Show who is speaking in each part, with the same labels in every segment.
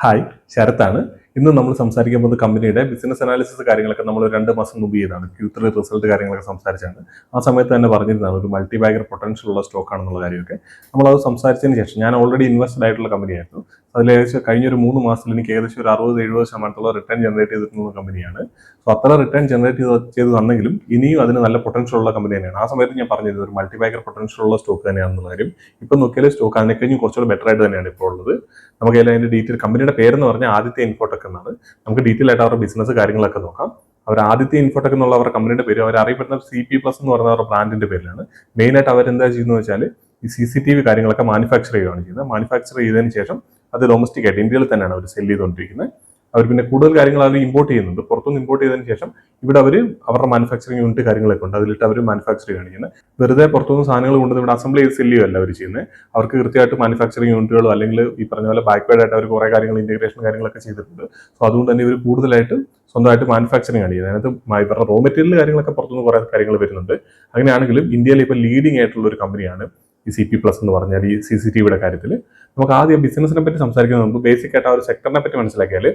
Speaker 1: Hi, ശരത്താണ്. ഇന്ന് നമ്മൾ സംസാരിക്കാൻ പോകുന്ന കമ്പനിയുടെ ബിസിനസ് അനാലിസിസ് കാര്യങ്ങളൊക്കെ നമ്മൾ 2 മാസം മുമ്പ് ചെയ്താണ്. Q3 റിസൾട്ട് കാര്യങ്ങളൊക്കെ സംസാരിച്ചാണ്. ആ സമയത്ത് തന്നെ പറഞ്ഞിരുന്നതാണ് ഒരു മൾട്ടി ബാഗർ പൊട്ടൻഷ്യൽ ഉള്ള സ്റ്റോക്ക് ആണെന്നുള്ള കാര്യമൊക്കെ. നമ്മളത് സംസാരിച്ചതിന് ശേഷം ഞാൻ ഓൾറെഡി ഇൻവെസ്റ്റഡ് ആയിട്ടുള്ള കമ്പനിയായിരുന്നു. അതിൽ ഏകദേശം കഴിഞ്ഞ ഒരു 3 മാസത്തിൽ എനിക്ക് ഏകദേശം ഒരു 60-70% റിട്ടേൺ ജനറേറ്റ് ചെയ്തിട്ടുള്ള കമ്പനിയാണ്. സോ അത്ര റിട്ടേൺ ജനറേറ്റ് ചെയ്ത് തന്നെങ്കിലും ഇനിയും അതിന് നല്ല പൊട്ടൻഷ്യൽ ഉള്ള കമ്പനി തന്നെയാണ്. ആ സമയത്ത് ഞാൻ പറഞ്ഞിരുന്നത് ഒരു മൾട്ടി ബാഗർ പൊട്ടൻഷ്യൽ ഉള്ള സ്റ്റോക്ക് തന്നെയാണെന്നുള്ള കാര്യം. ഇപ്പം നോക്കിയാൽ സ്റ്റോക്ക് അതിനെക്കഴിഞ്ഞും കുറച്ചുകൂടെ ബെറ്റർ ആയിട്ട് തന്നെയാണ് ഇപ്പോൾ ഉള്ളത്. നമുക്ക് അതിന്റെ ഡീറ്റെയിൽ കമ്പനിയുടെ പേരെന്ന് പറഞ്ഞാൽ ആദിത്യ ഇൻഫോടെക് എന്നാണ്. നമുക്ക് ഡീറ്റെയിൽ ആയിട്ട് അവരുടെ ബിസിനസ് കാര്യങ്ങളൊക്കെ നോക്കാം. അവർ ആദിത്യ ഇൻഫോടെക് എന്നുള്ള അവരുടെ കമ്പനിയുടെ പേര് അവർ അറിയപ്പെടുന്ന CP പ്ലസ് എന്ന് പറയുന്ന അവരുടെ ബ്രാൻഡിന്റെ പേരിലാണ്. മെയിൻ ആയിട്ട് അവരെന്താ ചെയ്യുന്നത് വെച്ചാൽ ഈ CCTV കാര്യങ്ങളൊക്കെ മാനുഫാക്ചർ ചെയ്യുകയാണ് ചെയ്യുന്നത്. മാനുഫാക്ചർ ചെയ്തതിന് ശേഷം അത് ഡൊമസ്റ്റിക് ആയിട്ട് ഇന്ത്യയിൽ തന്നെയാണ് അവർ സെല് ചെയ്തുകൊണ്ടിരിക്കുന്നത്. അവർ പിന്നെ കൂടുതൽ കാര്യങ്ങൾ അവർ ഇമ്പോർട്ട് ചെയ്യുന്നുണ്ട്. പുറത്തുനിന്ന് ഇമ്പോർട്ട് ചെയ്തതിന് ശേഷം ഇവിടെ അവർ അവരുടെ മാനുഫാക്ചറിങ് യൂണിറ്റ് കാര്യങ്ങളൊക്കെ ഉണ്ട്, അതിലിട്ട് അവർ മാനുഫാക്ചർ ചെയ്യുകയാണ് ചെയ്യുന്നത്. വെറുതെ പുറത്തുനിന്ന് സാധനങ്ങൾ കൊണ്ടുവന്ന് ഇവിടെ അസംബിൾ ചെയ്ത് സെല് ചെയ്യുകയല്ല അവർ ചെയ്യുന്നത്. അവർക്ക് കൃത്യമായിട്ട് മാനുഫാക്ചറിങ് യൂണിറ്റുകളോ അല്ലെങ്കിൽ ഈ പറഞ്ഞ പോലെ ബാക്ക്വേർഡ് ആയിട്ട് അവർ കുറേ കാര്യങ്ങൾ ഇന്റഗ്രേഷൻ കാര്യങ്ങളൊക്കെ ചെയ്തിട്ടുണ്ട്. സോ അതുകൊണ്ട് തന്നെ ഇവർ കൂടുതലായിട്ട് സ്വന്തമായിട്ട് മാനുഫാക്ചറിങ് ആണ് ചെയ്യുന്നത്. അതിനകത്ത് ഇവരുടെ റോ മെറ്റീരിയൽ കാര്യങ്ങളൊക്കെ പുറത്തുനിന്ന് കുറേ കാര്യങ്ങൾ വരുന്നുണ്ട്. അങ്ങനെയാണെങ്കിലും ഇന്ത്യയിൽ ഇപ്പോൾ ലീഡിംഗ് ആയിട്ടുള്ള ഒരു കമ്പനിയാണ് ഈ CP പ്ലസ് എന്ന് പറഞ്ഞാൽ ഈ CCTVയുടെ കാര്യത്തിൽ. നമുക്ക് ആദ്യം ബിസിനസിനെ പറ്റി സംസാരിക്കുന്നത് മുമ്പ് ബേസിക് ആയിട്ട് ആ ഒരു സെക്ടറിനെ പറ്റി മനസ്സിലാക്കിയാൽ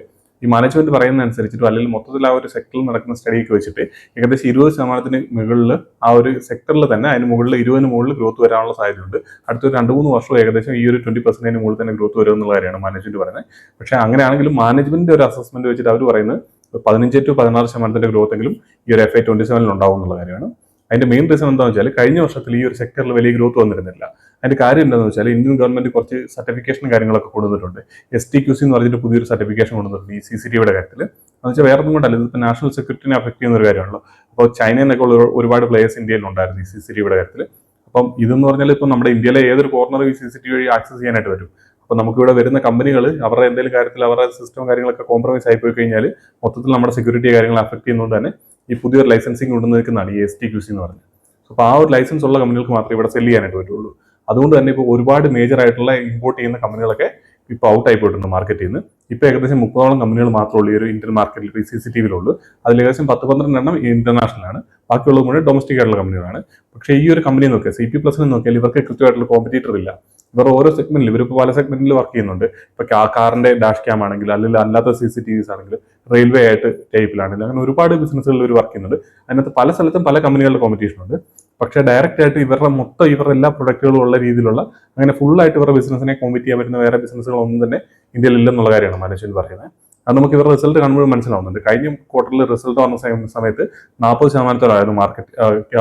Speaker 1: ഈ മാനേജ്മെന്റ് പറയുന്ന അനുസരിച്ചിട്ടോ അല്ലെങ്കിൽ മൊത്തത്തിൽ ആ ഒരു സെക്ടറിൽ നടക്കുന്ന സ്റ്റഡിയൊക്കെ വെച്ചിട്ട് ഏകദേശം 20% മുകളിൽ ആ ഒരു സെക്ടറിൽ തന്നെ അതിന് മുകളിൽ 20% മുകളിൽ ഗ്രോത്ത് വരാനുള്ള സാധ്യതയുണ്ട്. അടുത്തൊരു 2-3 വർഷം ഏകദേശം ഈ ഒരു 20% മുകളിൽ തന്നെ ഗ്രോത്ത് വരും എന്നുള്ള കാര്യമാണ് മാനേജ്മെന്റ് പറയുന്നത്. പക്ഷേ അങ്ങനെയാണെങ്കിലും മാനേജ്മെന്റിന്റെ ഒരു അസസ്മെന്റ് വെച്ചിട്ട് അവർ പറയുന്നത് 15-16% ഗ്രോത്ത് എങ്കിലും ഈ ഒരു FY27 ഉണ്ടാവും എന്നുള്ള കാര്യമാണ്. അതിന്റെ മെയിൻ റീസൺ എന്താണെന്ന് വെച്ചാൽ കഴിഞ്ഞ വർഷത്തിൽ ഈ ഒരു സെക്ടറിൽ വലിയ ഗ്രോത്ത് വന്നിരുന്നില്ല. അതിന്റെ കാര്യം എന്താണെന്ന് വെച്ചാൽ ഇന്ത്യൻ ഗവൺമെന്റ് കുറച്ച് സർട്ടിഫിക്കേഷൻ കാര്യങ്ങളൊക്കെ കൊണ്ടുവന്നിട്ടുണ്ട്. STQC എന്ന് പറഞ്ഞിട്ട് പുതിയൊരു സർട്ടിഫിക്കേഷൻ കൊണ്ടുവന്നിട്ടുണ്ട് ഈ CCTVയുടെ കാര്യത്തിൽ. എന്ന് വെച്ചാൽ വേറെ ഒന്നും കൊണ്ടല്ല, ഇതിപ്പോൾ നാഷണൽ സെക്യൂരിറ്റിനെ അഫക്ട് ചെയ്യുന്ന ഒരു കാര്യമാണല്ലോ. അപ്പോൾ ചൈനയിൽ നിന്നൊക്കെ ഉള്ള ഒരുപാട് പ്ലേയേഴ്സ് ഇന്ത്യയിൽ ഉണ്ടായിരുന്നു ഈ CCTVയുടെ കാര്യത്തിൽ. അപ്പം ഇതെന്ന് പറഞ്ഞാൽ ഇപ്പോൾ നമ്മുടെ ഇന്ത്യയിലെ ഏതൊരു കോർണറും ഈ CCTV വഴി ആക്സസ് ചെയ്യാനായിട്ട് വരും. അപ്പോൾ നമുക്കിവിടെ വരുന്ന കമ്പനികൾ അവരുടെ എന്തെങ്കിലും കാര്യത്തിൽ അവരുടെ സിസ്റ്റം കാര്യങ്ങളൊക്കെ കോംപ്രമൈസ് ആയി പോയി കഴിഞ്ഞാൽ മൊത്തത്തിൽ നമ്മുടെ സെക്യൂരിറ്റി കാര്യങ്ങൾ അഫക്ട് ചെയ്യുന്നതുകൊണ്ട് തന്നെ ഈ പുതിയൊരു ലൈസൻസിങ് കൊണ്ടു നിൽക്കുന്നതാണ് ഈ STQC എന്ന് പറഞ്ഞത്. അപ്പോൾ ആ ഒരു ലൈസൻസ് ഉള്ള കമ്പനികൾക്ക് മാത്രമേ ഇവിടെ സെല് ചെയ്യാനായിട്ട് പറ്റുള്ളൂ. അതുകൊണ്ട് തന്നെ ഇപ്പോൾ ഒരുപാട് മേജർ ആയിട്ടുള്ള ഇമ്പോർട്ട് ചെയ്യുന്ന കമ്പനികളൊക്കെ ഇപ്പോൾ ഔട്ട് ആയി പോയിട്ടുണ്ട് മാർക്കറ്റിൽ നിന്ന്. ഇപ്പോൾ ഏകദേശം 30ഓളം കമ്പനികൾ മാത്രമേ ഉള്ളൂ ഈ ഒരു ഇന്ത്യൻ മാർക്കറ്റിൽ ഇപ്പോൾ CCTVയിലുള്ളൂ. അതിൽ ഏകദേശം 10-12 എണ്ണം ഇന്റർനാഷണൽ ആണ്, ബാക്കിയുള്ളത് മുഴുവൻ ഡൊമസ്റ്റിക് ആയിട്ടുള്ള കമ്പനികളാണ്. പക്ഷേ ഈ ഒരു കമ്പനി നോക്കിയാൽ CP പ്ലസിനെ നോക്കിയാൽ ഇവർക്ക് കൃത്യമായിട്ടുള്ള കോമ്പറ്റീറ്റർ ഇല്ല. ഇവർ ഓരോ സെഗ്മെന്റിൽ ഇവരിപ്പോൾ പല സെഗ്മെന്റിൽ വർക്ക് ചെയ്യുന്നുണ്ട്. ഇപ്പോൾ കാറിന്റെ ഡാഷ് ക്യാം ആണെങ്കിൽ അല്ലെങ്കിൽ അല്ലാത്ത CCTVs ആണെങ്കിൽ റെയിൽവേ ആയിട്ട് ടൈപ്പിലാണെങ്കിൽ അങ്ങനെ ഒരുപാട് ബിസിനസ്സുകളിൽ ഇവർ വർക്ക് ചെയ്യുന്നുണ്ട്. അതിനകത്ത് പല സ്ഥലത്തും പല കമ്പനികളുടെ കോമ്പറ്റീഷൻ ഉണ്ട്. പക്ഷേ ഡയറക്റ്റ് ആയിട്ട് ഇവരുടെ എല്ലാ പ്രൊഡക്റ്റുകളും ഉള്ള രീതിയിലുള്ള അങ്ങനെ ഫുള്ളായിട്ട് ഇവരുടെ ബിസിനസിനെ കോമ്പറ്റ് ചെയ്യാൻ പറ്റുന്ന വേറെ ബിസിനസ്സുകളൊന്നും തന്നെ ഇന്ത്യയിൽ ഇല്ലെന്നുള്ള കാര്യമാണ് മാനേജ്മെന്റ് പറയുന്നത്. അത് നമുക്ക് ഇവരുടെ റിസൾട്ട് കാണുമ്പോൾ മനസ്സിലാവുന്നുണ്ട്. കഴിഞ്ഞ ക്വാർട്ടറിൽ റിസൾട്ട് വന്ന സമയത്ത് 40% മാർക്കറ്റ്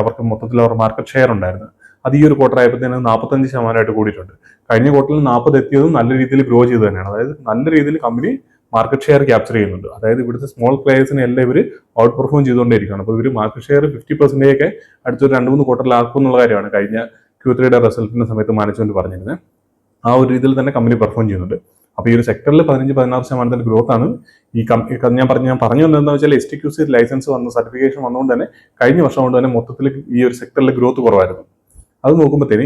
Speaker 1: അവർക്ക് മൊത്തത്തിൽ അവർ മാർക്കറ്റ് ഷെയർ ഉണ്ടായിരുന്നു. അത് ഈ ഒരു ക്വാർട്ടർ ആയപ്പോഴത്തേന് 45% കൂടിയിട്ടുണ്ട്. കഴിഞ്ഞ ക്വാർട്ടറിൽ 40 എത്തിയതും നല്ല രീതിയിൽ ഗ്രോ ചെയ്ത് തന്നെയാണ്. അതായത് നല്ല രീതിയിൽ കമ്പനി മാർക്കറ്റ് ഷെയർ ക്യാപ്ചർ ചെയ്യുന്നുണ്ട്. അതായത് ഇവിടുത്തെ സ്മോൾ പ്ലേയേഴ്സിനെ എല്ലാം ഇവർ ഔട്ട് പെർഫോം ചെയ്തുകൊണ്ടിരിക്കുകയാണ്. അപ്പോൾ ഇവർ മാർക്കറ്റ് ഷെയർ 50% ഒക്കെ അടുത്തൊരു 2-3 ക്വാർട്ടറിൽ ആക്കും എന്നുള്ള കാര്യമാണ് കഴിഞ്ഞ Q3യുടെ റിസൾട്ടിന്റെ സമയത്ത് മാനേജ്മെന്റ് പറഞ്ഞിരുന്നത്. ആ ഒരു രീതിയിൽ തന്നെ കമ്പനി പെർഫോം ചെയ്യുന്നുണ്ട്. അപ്പോൾ ഈ ഒരു സെക്ടറിൽ 15-16% ഗ്രോത്ത് ആണ് ഈ ഞാൻ പറഞ്ഞു എന്താണെന്ന് വെച്ചാൽ STQC ലൈസൻസ് വന്ന സർട്ടിഫിക്കേഷൻ വന്നുകൊണ്ട് തന്നെ കഴിഞ്ഞ വർഷം കൊണ്ട് തന്നെ മൊത്തത്തിൽ ഈ ഒരു സെക്ടറിൽ ഗ്രോത്ത് കുറവായിരുന്നു. അത് നോക്കുമ്പോഴത്തേന്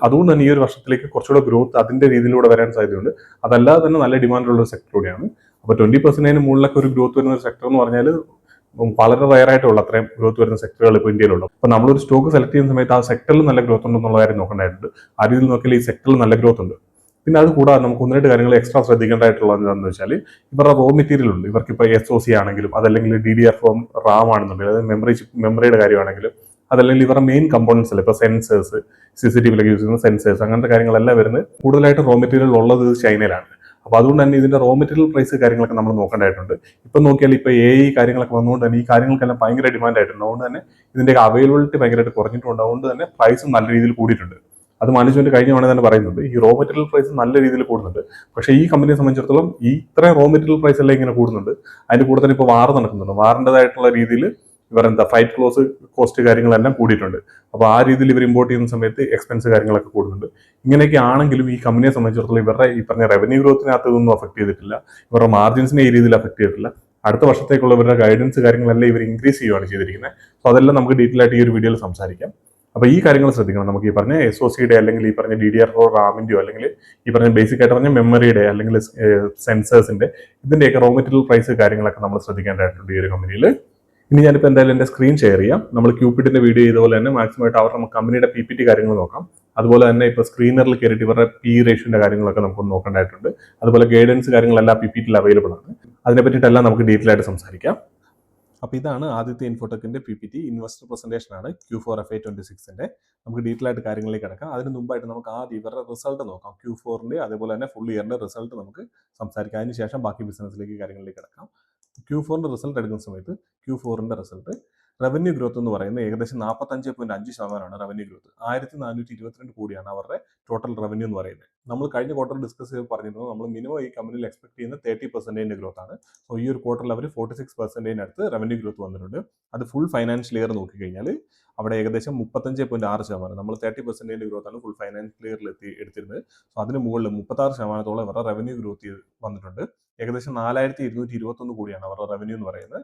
Speaker 1: അതുകൊണ്ട് തന്നെ ഈ ഒരു വർഷത്തിലേക്ക് കുറച്ചുകൂടെ ഗ്രോത്ത് അതിന്റെ രീതിയിലൂടെ വരാൻ സാധ്യതയുണ്ട്. അതല്ലാതെ തന്നെ നല്ല ഡിമാൻഡുള്ള ഒരു സെക്ടർ കൂടിയാണ്. അപ്പോൾ 20% മുകളിലൊക്കെ ഒരു ഗ്രോത്ത് വരുന്ന ഒരു സെക്ടർ എന്ന് പറഞ്ഞാൽ വളരെ റയറായിട്ടുള്ള അത്രയും ഗ്രോത്ത് വരുന്ന സെക്ടറുകൾ ഇപ്പോൾ ഇന്ത്യയിലുള്ളൂ. അപ്പോൾ നമ്മളൊരു സ്റ്റോക്ക് സെലക്ട് ചെയ്യുന്ന സമയത്ത് ആ സെക്ടറിൽ നല്ല ഗ്രോത്ത് ഉണ്ടെന്നുള്ള കാര്യം നോക്കേണ്ടതായിട്ടുണ്ട്. ആ രീതിയിൽ നോക്കിയാൽ ഈ സെക്ടറിൽ നല്ല ഗ്രോത്ത് ഉണ്ട്. പിന്നെ അത് കൂടാതെ നമുക്ക് 1-2 കാര്യങ്ങൾ എക്സ്ട്രാ ശ്രദ്ധിക്കേണ്ടതായിട്ടുള്ളത് എന്താണെന്ന് വെച്ചാൽ ഇവരുടെ റോ മെറ്റീരിയൽ ഉണ്ട്. ഇവർക്കിപ്പോൾ SOC ആണെങ്കിലും അതല്ലെങ്കിൽ DDR4 RAM ആണെന്നുണ്ടെങ്കിൽ അതായത് മെമ്മറിയുടെ കാര്യമാണെങ്കിലും അതല്ലെങ്കിൽ ഇവരുടെ മെയിൻ കമ്പോണൻസ് അല്ല ഇപ്പോൾ സെൻസേഴ്സ് CCTVയിലൊക്കെ യൂസ് ചെയ്യുന്ന സെൻസേഴ്സ് അങ്ങനത്തെ കാര്യങ്ങളെല്ലാം വരുന്നത് കൂടുതലായിട്ട് റോ മെറ്റീരിയൽ ഉള്ളത് ചൈനയിലാണ്. അപ്പോൾ അതുകൊണ്ട് തന്നെ ഇതിന്റെ റോ മെറ്റീരിയൽ പ്രൈസ് കാര്യങ്ങളൊക്കെ നമ്മൾ നോക്കേണ്ടതായിട്ടുണ്ട്. ഇപ്പം നോക്കിയാൽ ഇപ്പോൾ AI കാര്യങ്ങളൊക്കെ വന്നുകൊണ്ട് തന്നെ ഈ കാര്യങ്ങൾക്കെല്ലാം ഭയങ്കര ഡിമാൻഡ് ആയിട്ടുണ്ട്. അതുകൊണ്ട് തന്നെ ഇതിന്റെ അവൈലബിലിറ്റി ഭയങ്കരമായിട്ട് കുറഞ്ഞിട്ടുണ്ട്. അതുകൊണ്ട് തന്നെ പ്രൈസും നല്ല രീതിയിൽ കൂടിയിട്ടുണ്ട്. അത് മാനേജ്മെന്റ് കഴിഞ്ഞ തവണ തന്നെ പറയുന്നുണ്ട് ഈ റോ മെറ്റീരിയൽ പ്രൈസ് നല്ല രീതിയിൽ കൂടുന്നുണ്ട്. പക്ഷേ ഈ കമ്പനിയെ സംബന്ധിച്ചിടത്തോളം ഈ ഇത്രയും റോ മെറ്റീരിയൽ പ്രൈസ് എല്ലാം ഇങ്ങനെ കൂടുന്നുണ്ട്. അതിന്റെ കൂടെ തന്നെ ഇപ്പോൾ വാർ നടക്കുന്നുണ്ട്. വാറിൻ്റെതായിട്ടുള്ള രീതിയിൽ ഇവരെന്താ ഫ്ലൈറ്റ് കോസ്റ്റ് കാര്യങ്ങളെല്ലാം കൂടിയിട്ടുണ്ട്. അപ്പോൾ ആ രീതിയിൽ ഇവർ ഇമ്പോർട്ട് ചെയ്യുന്ന സമയത്ത് എക്സ്പെൻസ് കാര്യങ്ങളൊക്കെ കൂടുന്നുണ്ട്. ഇങ്ങനെയൊക്കെ ആണെങ്കിലും ഈ കമ്പനിയെ സംബന്ധിച്ചിടത്തോളം ഇവരുടെ ഈ പറഞ്ഞ റവന്യൂ ഗ്രോത്തിനകത്ത് ഇതൊന്നും അഫക്ട് ചെയ്തിട്ടില്ല. ഇവരുടെ മാർജിൻസിനെ ഈ രീതിയിൽ അഫക്ട് ചെയ്തിട്ടില്ല. അടുത്ത വർഷത്തേക്കുള്ള ഇവരുടെ ഗൈഡൻസ് കാര്യങ്ങളെല്ലാം ഇവർ ഇൻക്രീസ് ചെയ്യുകയാണ് ചെയ്തിരിക്കുന്നത്. സോ അതെല്ലാം നമുക്ക് ഡീറ്റെയിൽ ആയിട്ട് ഈ ഒരു വീഡിയോയിൽ സംസാരിക്കാം. അപ്പോൾ ഈ കാര്യങ്ങൾ ശ്രദ്ധിക്കണം. നമുക്ക് ഈ പറഞ്ഞ SOCയുടെ അല്ലെങ്കിൽ ഈ പറഞ്ഞ DDR4 റാമിന്റെയോ അല്ലെങ്കിൽ ഈ പറഞ്ഞ ബേസിക് ആയിട്ട് പറഞ്ഞ മെമ്മറിയുടെ അല്ലെങ്കിൽ സെൻസേഴ്സിന്റെ ഇതിന്റെയൊക്കെ റോ മെറ്റീരിയൽ പ്രൈസ് കാര്യങ്ങളൊക്കെ നമ്മൾ ശ്രദ്ധിക്കേണ്ടതായിട്ടുണ്ട് ഈ ഒരു കമ്പനിയിൽ. ഇനി ഞാനിപ്പോൾ എന്തായാലും എൻ്റെ സ്ക്രീൻ ഷെയർ ചെയ്യാം. നമ്മൾ ക്യൂപിഡിന്റെ വീഡിയോ ചെയ്തപോലെ തന്നെ മാക്സിമം ആയിട്ട് അവരുടെ കമ്പനിയുടെ PPT കാര്യങ്ങൾ നോക്കാം. അതുപോലെ തന്നെ ഇപ്പോൾ സ്ക്രീനറിൽ കയറിയിട്ട് ഇവരുടെ പി റേഷ്യോന്റെ കാര്യങ്ങളൊക്കെ നമുക്ക് നോക്കേണ്ടതായിട്ടുണ്ട്. അതുപോലെ ഗൈഡൻസ് കാര്യങ്ങളെല്ലാം PPT അവൈലബിൾ ആണ്. അതിനെ പറ്റിയിട്ടെല്ലാം നമുക്ക് ഡീറ്റെയിൽ ആയിട്ട് സംസാരിക്കാം. അപ്പോൾ ഇതാണ് ആദ്യത്തെ ഇൻഫോടെക്കിന്റെ PPT ഇൻവെസ്റ്റർ പ്രസന്റേഷൻ ആണ് Q4 FY26ന്റെ. നമുക്ക് ഡീറ്റെയിൽ ആയിട്ട് കാര്യങ്ങളിലേക്ക് കിടക്കാം. അതിന് മുമ്പായിട്ട് നമുക്ക് ആദ്യം ഇവരുടെ റിസൾട്ട് നോക്കാം. Q4ന്റെ അതേപോലെ തന്നെ ഫുൾ ഇയറിന്റെ റിസൾട്ട് നമുക്ക് സംസാരിക്കാം. അതിന് ശേഷം ബാക്കി ബിസിനസ്സിലേക്ക് കാര്യങ്ങളിലേക്ക് കിടക്കാം. Q4ന്റെ റിസൾട്ട് എടുക്കുന്ന സമയത്ത് Q4ന്റെ റിസൾട്ട് റവന്യൂ ഗ്രോത്ത് എന്ന് പറയുന്നത് ഏകദേശം 45.5% റവന്യൂ ഗ്രോത്ത്. 1422 കോടിയാണ് അവരുടെ ടോട്ടൽ റവന്യൂ എന്ന് പറയുന്നത്. നമ്മൾ കഴിഞ്ഞ ക്വാർട്ടർ ഡിസ്കസ് ചെയ്ത് പറഞ്ഞിരുന്നത് നമ്മൾ മിനിമം ഈ കമ്പനിയിൽ എക്സ്പെക്ട് ചെയ്യുന്ന 30% ഗ്രോത്ത് ആണ്. സോ ഈ ഒരു ക്വാർട്ടറിൽ അവർ 46% അടുത്ത് റവന്യൂ ഗ്രോത്ത് വന്നിട്ടുണ്ട്. അത് ഫുൾ ഫൈനാൻഷ്യൽ ഇയർ നോക്കിക്കഴിഞ്ഞാൽ അവിടെ ഏകദേശം 35.6%. നമ്മൾ 30% ഗ്രോത്ത് ആണ് ഫുൾ ഫൈനാൻഷ്യൽ ഇയറിൽ എടുത്തിരുന്നത്. സോ അതിന് മുകളിൽ 36% അവരുടെ റവന്യൂ ഗ്രോത്ത് വന്നിട്ടുണ്ട്. ഏകദേശം 4221 കോടിയാണ് അവരുടെ റവന്യൂ എന്ന് പറയുന്നത്.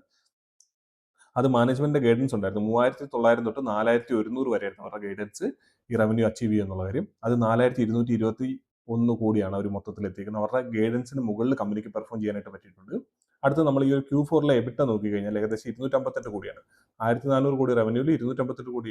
Speaker 1: അത് മാനേജ്മെന്റിന്റെ ഗൈഡൻസ് ഉണ്ടായിരുന്നു. 3900 തൊട്ട് 4100 വരെയായിരുന്നു അവരുടെ ഗൈഡൻസ് ഈ റവന്യൂ അച്ചീവ് ചെയ്യുക എന്നുള്ള കാര്യം. അത് 4221 കോടിയാണ് അവർ മൊത്തത്തിൽ എത്തിക്കുന്നത്. അവരുടെ ഗൈഡൻസിന് മുകളിൽ കമ്പനിക്ക് പെർഫോം ചെയ്യാനായിട്ട് പറ്റിയിട്ടുണ്ട്. അടുത്ത് നമ്മൾ ഈ ഒരു Q4ലെ എബിറ്റ നോക്കിക്കഴിഞ്ഞാൽ ഏകദേശം 258 കോടിയാണ്. 1400 കോടി റവന്യൂവിൽ 258 കോടി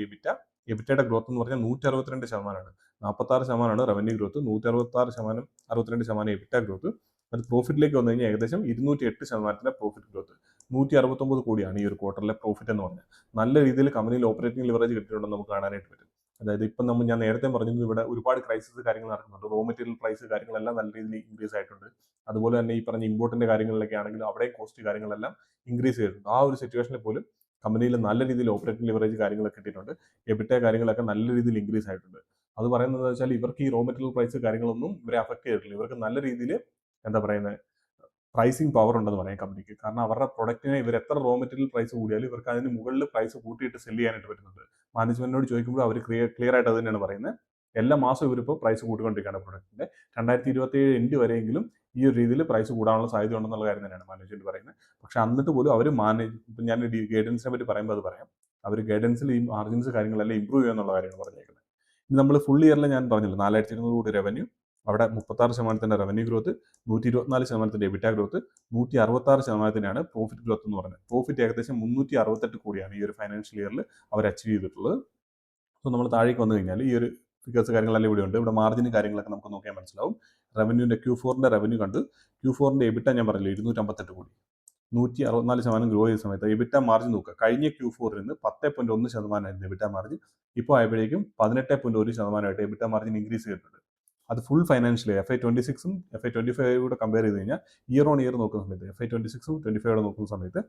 Speaker 1: എബിറ്റയുടെ ഗ്രോത്ത് എന്ന് പറഞ്ഞാൽ 162%. 46% റവന്യൂ ഗ്രോത്ത്, 62% എബിറ്റ ഗ്രോത്ത്. അത് പ്രോഫിറ്റിലേക്ക് വന്നു കഴിഞ്ഞാൽ ഏകദേശം 208% പ്രോഫിറ്റ് ഗ്രോത്ത്. 169 കോടിയാണ് ഈ ഒരു ക്വാർട്ടറിലെ പ്രോഫിറ്റ് എന്ന് പറഞ്ഞാൽ. നല്ല രീതിയിൽ കമ്പനിയിൽ ഓപ്പറേറ്റിംഗ് ലിവറേജ് കിട്ടിയിട്ടുണ്ടെന്ന് നമുക്ക് കാണാനായിട്ട് പറ്റും. അതായത് ഇപ്പം ഞാൻ നേരത്തെ പറഞ്ഞത് ഇവിടെ ഒരുപാട് ക്രൈസിസ് കാര്യങ്ങൾ നടക്കുന്നുണ്ട്. റോ മെറ്റീരിയൽ പ്രൈസ് കാര്യങ്ങളെല്ലാം നല്ല രീതിയിൽ ഇൻക്രീസ് ആയിട്ടുണ്ട്. അതുപോലെ തന്നെ ഈ പറഞ്ഞ ഇമ്പോർട്ടിന്റെ കാര്യങ്ങളിലൊക്കെ ആണെങ്കിലും അവിടെ കോസ്റ്റ് കാര്യങ്ങളെല്ലാം ഇൻക്രീസ് ചെയ്തിട്ടുണ്ട്. ആ ഒരു സിറ്റുവേഷനിൽ പോലും കമ്പനിയിൽ നല്ല രീതിയിൽ ഓപ്പറേറ്റിംഗ് ലിവറേജ് കാര്യങ്ങളൊക്കെ കിട്ടിയിട്ടുണ്ട്. എബിറ്റ കാര്യങ്ങളൊക്കെ നല്ല രീതിയിൽ ഇൻക്രീസ് ആയിട്ടുണ്ട്. അത് പറയുന്നത് വെച്ചാൽ ഇവർക്ക് ഈ റോ മെറ്റീരിയൽ പ്രൈസ് കാര്യങ്ങളൊന്നും ഇവരെ അഫക്ട് ചെയ്തിട്ടില്ല. ഇവർക്ക് നല്ല രീതിയിൽ എന്താ പറയുന്നത് പ്രൈസിങ് പവർ ഉണ്ടെന്ന് പറയാം കമ്പനിക്ക്. കാരണം അവരുടെ പ്രൊഡക്റ്റിനെ ഇവർ എത്ര റോ മെറ്റീരിയൽ പ്രൈസ് കൂടിയാലും ഇവർക്ക് അതിന് മുകളിൽ പ്രൈസ് കൂട്ടിയിട്ട് സെല് ചെയ്യാനായിട്ട് പറ്റുന്നുണ്ട്. മാനേജ്മെന്റിനോട് ചോദിക്കുമ്പോൾ അവർ ക്ലിയർ ആയിട്ട് അത് തന്നെയാണ് പറയുന്നത്. എല്ലാ മാസവും ഇവരിപ്പോൾ പ്രൈസ് കൂട്ടിക്കൊണ്ടിരിക്കുകയാണ് പ്രൊഡക്റ്റിന്റെ. 2027 എൻഡ് വരെയെങ്കിലും ഈ ഒരു രീതിയിൽ പ്രൈസ് കൂടാനുള്ള സാധ്യത ഉണ്ടെന്നുള്ള കാര്യം തന്നെയാണ് മാനേജ്മെന്റ് പറയുന്നത്. പക്ഷെ എന്നിട്ട് പോലും അവർ ഞാൻ ഗൈഡൻസിനെ പറ്റി പറയുമ്പോൾ അത് പറയാം. അവർ ഗൈഡൻസിൽ ഈ മാർജിൻസ് കാര്യങ്ങളെല്ലാം ഇമ്പ്രൂവ് ചെയ്യുക കാര്യമാണ് പറഞ്ഞേക്കുന്നത്. ഇനി നമ്മൾ ഫുൾ ഇയറിൽ ഞാൻ പറഞ്ഞില്ല 4200 കോടി റവന്യൂ, അവിടെ 36% revenue growth, 124% EBITA growth, 166% profit growth എന്ന് പറയുന്നത്. പ്രോഫിറ്റ് ഏകദേശം 368 കോടിയാണ് ഈ ഒരു ഫൈനാൻഷ്യൽ ഇയറിൽ അവർ അച്ചീവ് ചെയ്തിട്ടുള്ളത്. സോ നമ്മൾ താഴേക്ക് വന്നു കഴിഞ്ഞാൽ ഈ ഒരു ഫിഗേഴ്സ് കാര്യങ്ങളെല്ലാം ഇവിടെ ഉണ്ട്. ഇവിടെ മാർജിനും കാര്യങ്ങളൊക്കെ നമുക്ക് നോക്കിയാൽ മനസ്സിലാവും. റവന്യൂവിന്റെ Q4ന്റെ റവന്യൂ കണ്ട് Q4ന്റെ എബിറ്റ ഞാൻ പറഞ്ഞില്ല 258 കോടി, 164% ഗ്രോ ചെയ്ത സമയത്ത് എബിറ്റ മാർജിൻ നോക്കുക. കഴിഞ്ഞ Q4ൽ നിന്ന് 10.1% എബിറ്റ മാർജിൻ ഇപ്പോൾ ആയപ്പോഴേക്കും 18.1% എബിറ്റ മാർജിൻ ഇൻക്രീസ് ചെയ്തിട്ടുണ്ട്. അത് ഫുൾ ഫൈനാൻഷ്യൽ ഇയർ FY26ഉം FY25 കൂടെ കമ്പയർ ചെയ്ത് കഴിഞ്ഞാൽ ഇയർ ഓൺ ഇയർ നോക്കുന്ന സമയത്ത് FY26ഉം 25 നോക്കുന്ന സമയത്ത്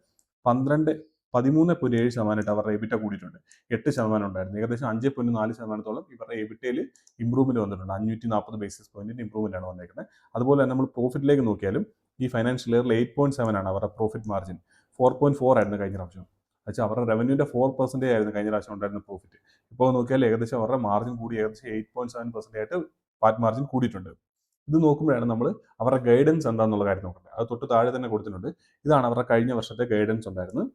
Speaker 1: 13.7% അവരുടെ എബിറ്റ കൂടിയിട്ടുണ്ട്. 8% ഉണ്ടായിരുന്നു. ഏകദേശം 5.4% ഇവരുടെ എബിറ്റയിൽ ഇമ്പ്രൂവ്മെന്റ് വന്നിട്ടുണ്ട്. 540 ബേസിസ് പോയിന്റിന്റെ ഇമ്പ്രൂവ്മെന്റ് ആണ് വന്നേക്കുന്നത്. അതുപോലെ തന്നെ നമ്മൾ പ്രോഫിറ്റിലേക്ക് നോക്കിയാലും ഈ ഫൈനാൻഷ്യൽ ഇയറിൽ 8.7 ആണ് അവരുടെ പ്രോഫിറ്റ് മാർജിൻ. 4.4 ആയിരുന്നു കഴിഞ്ഞ പ്രാവശ്യം. വെച്ചാൽ അവരുടെ റവന്യൂന്റെ 4% ആയിരുന്നു കഴിഞ്ഞ പ്രാവശ്യം ഉണ്ടായിരുന്ന പ്രോഫിറ്റ്. ഇപ്പോൾ നോക്കിയാൽ ഏകദേശം അവരുടെ മാർജിൻ കൂടി ഏകദേശം 8.7% ആയിട്ട് പാറ്റ് മാർജിൻ കൂടിയിട്ടുണ്ട്. ഇത് നോക്കുമ്പോഴാണ് നമ്മൾ അവരുടെ ഗൈഡൻസ് എന്താണെന്നുള്ള കാര്യം നോക്കേണ്ടത്. അത് തൊട്ട് താഴെ തന്നെ കൊടുത്തിട്ടുണ്ട്. ഇതാണ് അവരുടെ കഴിഞ്ഞ വർഷത്തെ ഗൈഡൻസ് ഉണ്ടായിരുന്നത്.